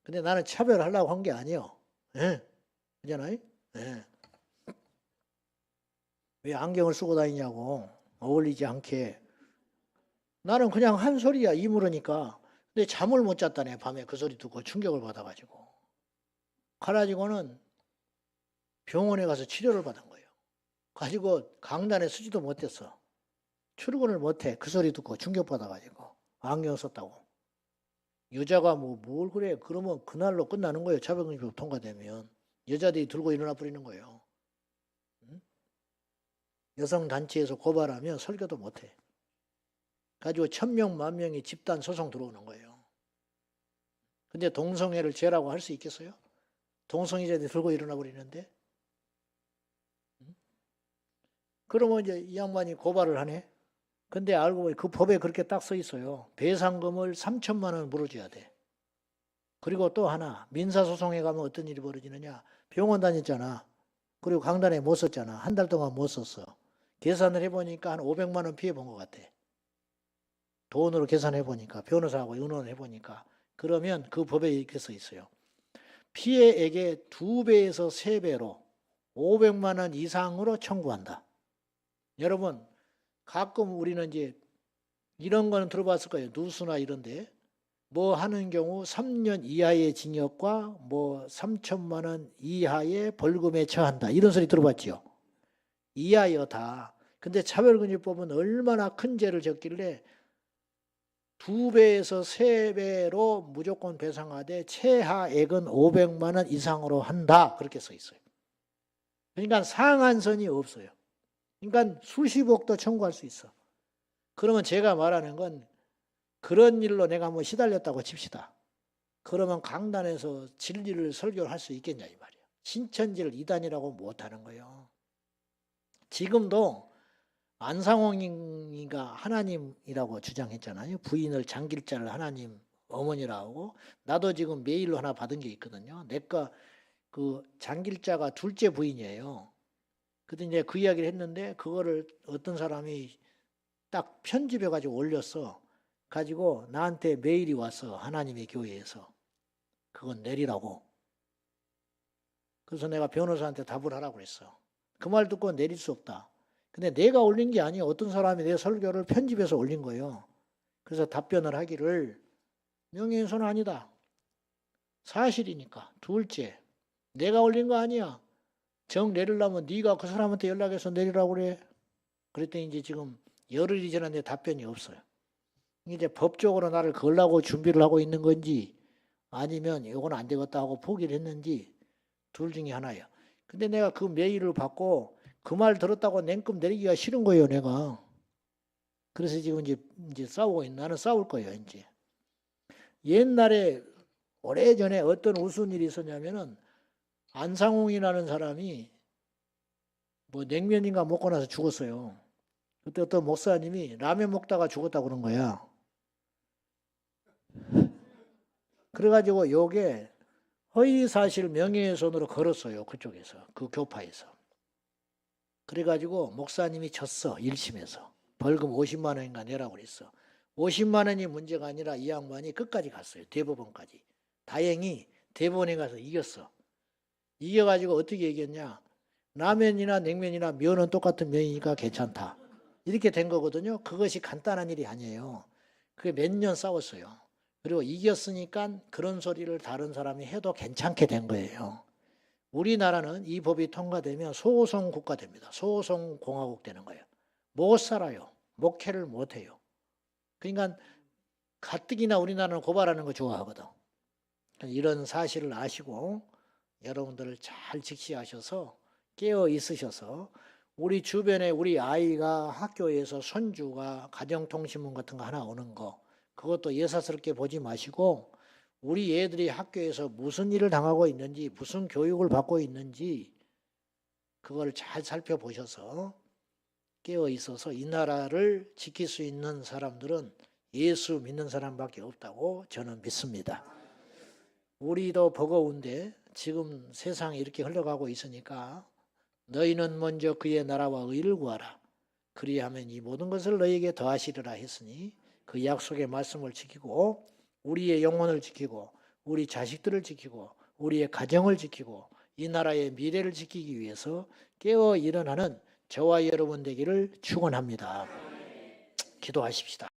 근데 나는 차별하려고 한 게 아니에요. 예? 그잖아요? 예. 왜 안경을 쓰고 다니냐고. 어울리지 않게. 나는 그냥 한 소리야. 이물으니까. 근데 잠을 못 잤다네. 밤에 그 소리 듣고 충격을 받아가지고. 가가지고는 병원에 가서 치료를 받은 거예요. 가지고 강단에 서지도 못했어. 출근을 못해. 그 소리 듣고 충격받아가지고. 안경 썼다고. 여자가 뭘 그래. 그러면 그날로 끝나는 거예요. 차별금지법 통과되면. 여자들이 들고 일어나 버리는 거예요. 여성단체에서 고발하면 설교도 못해. 가지고 1000명, 10,000명이 집단 소송 들어오는 거예요. 근데 동성애를 죄라고 할 수 있겠어요? 동성애자들이 들고 일어나 버리는데? 그러면 이제 이 양반이 고발을 하네? 근데 알고 보니 그 법에 그렇게 딱 써 있어요. 배상금을 3천만 원 물어줘야 돼. 그리고 또 하나, 민사소송에 가면 어떤 일이 벌어지느냐? 병원 다녔잖아. 그리고 강단에 못 썼잖아. 한 달 동안 못 썼어. 계산을 해보니까 한 500만 원 피해 본 것 같아. 돈으로 계산해보니까, 변호사하고 의논을 해보니까. 그러면 그 법에 이렇게 써 있어요. 피해액의 2배에서 3배로 500만 원 이상으로 청구한다. 여러분, 가끔 우리는 이제 이런 거는 들어봤을 거예요. 누수나 이런데. 뭐 하는 경우 3년 이하의 징역과 뭐 3천만 원 이하의 벌금에 처한다. 이런 소리 들어봤죠. 이하여 다. 근데 차별금지법은 얼마나 큰 죄를 졌길래 2배에서 3배로 무조건 배상하되 최하액은 500만 원 이상으로 한다. 그렇게 써 있어요. 그러니까 상한선이 없어요. 그러니까 수십억도 청구할 수 있어. 그러면 제가 말하는 건 그런 일로 내가 한번 시달렸다고 칩시다. 그러면 강단에서 진리를 설교를 할 수 있겠냐 이 말이에요. 신천지를 이단이라고 못하는 거예요. 지금도 안상홍이가 하나님이라고 주장했잖아요. 부인을 장길자를 하나님 어머니라고. 나도 지금 메일로 하나 받은 게 있거든요. 내가 그 장길자가 둘째 부인이에요. 그때 이제 그 이야기를 했는데 그거를 어떤 사람이 딱 편집해 가지고 올렸어. 가지고 나한테 메일이 왔어. 하나님의 교회에서. 그건 내리라고. 그래서 내가 변호사한테 답을 하라고 그랬어. 그 말 듣고 내릴 수 없다. 근데 내가 올린 게 아니야. 어떤 사람이 내 설교를 편집해서 올린 거예요. 그래서 답변을 하기를 명예훼손은 아니다. 사실이니까. 둘째, 내가 올린 거 아니야. 정 내리려면 네가 그 사람한테 연락해서 내리라고 그래. 그랬더니 이제 지금 열흘이 지났는데 답변이 없어요. 이제 법적으로 나를 걸라고 준비를 하고 있는 건지 아니면 이건 안 되겠다 하고 포기를 했는지 둘 중에 하나예요. 근데 내가 그 메일을 받고 그 말 들었다고 냉큼 내리기가 싫은 거예요, 내가. 그래서 지금 이제 싸우고 있는, 나는 싸울 거예요, 이제. 옛날에 오래전에 어떤 우스운 일이 있었냐면은 안상홍이라는 사람이 뭐 냉면인가 먹고 나서 죽었어요. 그때 어떤 목사님이 라면 먹다가 죽었다고 그런 거야. 그래가지고 요게 허위사실 명예훼손으로 걸었어요. 그쪽에서, 그 교파에서. 그래가지고 목사님이 졌어. 1심에서. 벌금 50만 원인가 내라고 그랬어. 50만 원이 문제가 아니라 이 양반이 끝까지 갔어요. 대법원까지. 다행히 대법원에 가서 이겼어. 이겨가지고 어떻게 얘기했냐. 라면이나 냉면이나 면은 똑같은 면이니까 괜찮다. 이렇게 된 거거든요. 그것이 간단한 일이 아니에요. 그게 몇 년 싸웠어요. 그리고 이겼으니까 그런 소리를 다른 사람이 해도 괜찮게 된 거예요. 우리나라는 이 법이 통과되면 소송 국가 됩니다. 소송 공화국 되는 거예요. 못 살아요. 목회를 못 해요. 그러니까 가뜩이나 우리나라는 고발하는 거 좋아하거든. 이런 사실을 아시고 여러분들 잘 직시하셔서 깨어 있으셔서 우리 주변에 우리 아이가 학교에서 손주가 가정통신문 같은 거 하나 오는 거 그것도 예사스럽게 보지 마시고 우리 애들이 학교에서 무슨 일을 당하고 있는지 무슨 교육을 받고 있는지 그걸 잘 살펴보셔서 깨어 있어서 이 나라를 지킬 수 있는 사람들은 예수 믿는 사람밖에 없다고 저는 믿습니다. 우리도 버거운데 지금 세상이 이렇게 흘러가고 있으니까 너희는 먼저 그의 나라와 의를 구하라. 그리하면 이 모든 것을 너희에게 더하시리라 했으니 그 약속의 말씀을 지키고 우리의 영혼을 지키고 우리 자식들을 지키고 우리의 가정을 지키고 이 나라의 미래를 지키기 위해서 깨어 일어나는 저와 여러분 되기를 축원합니다. 기도하십시다.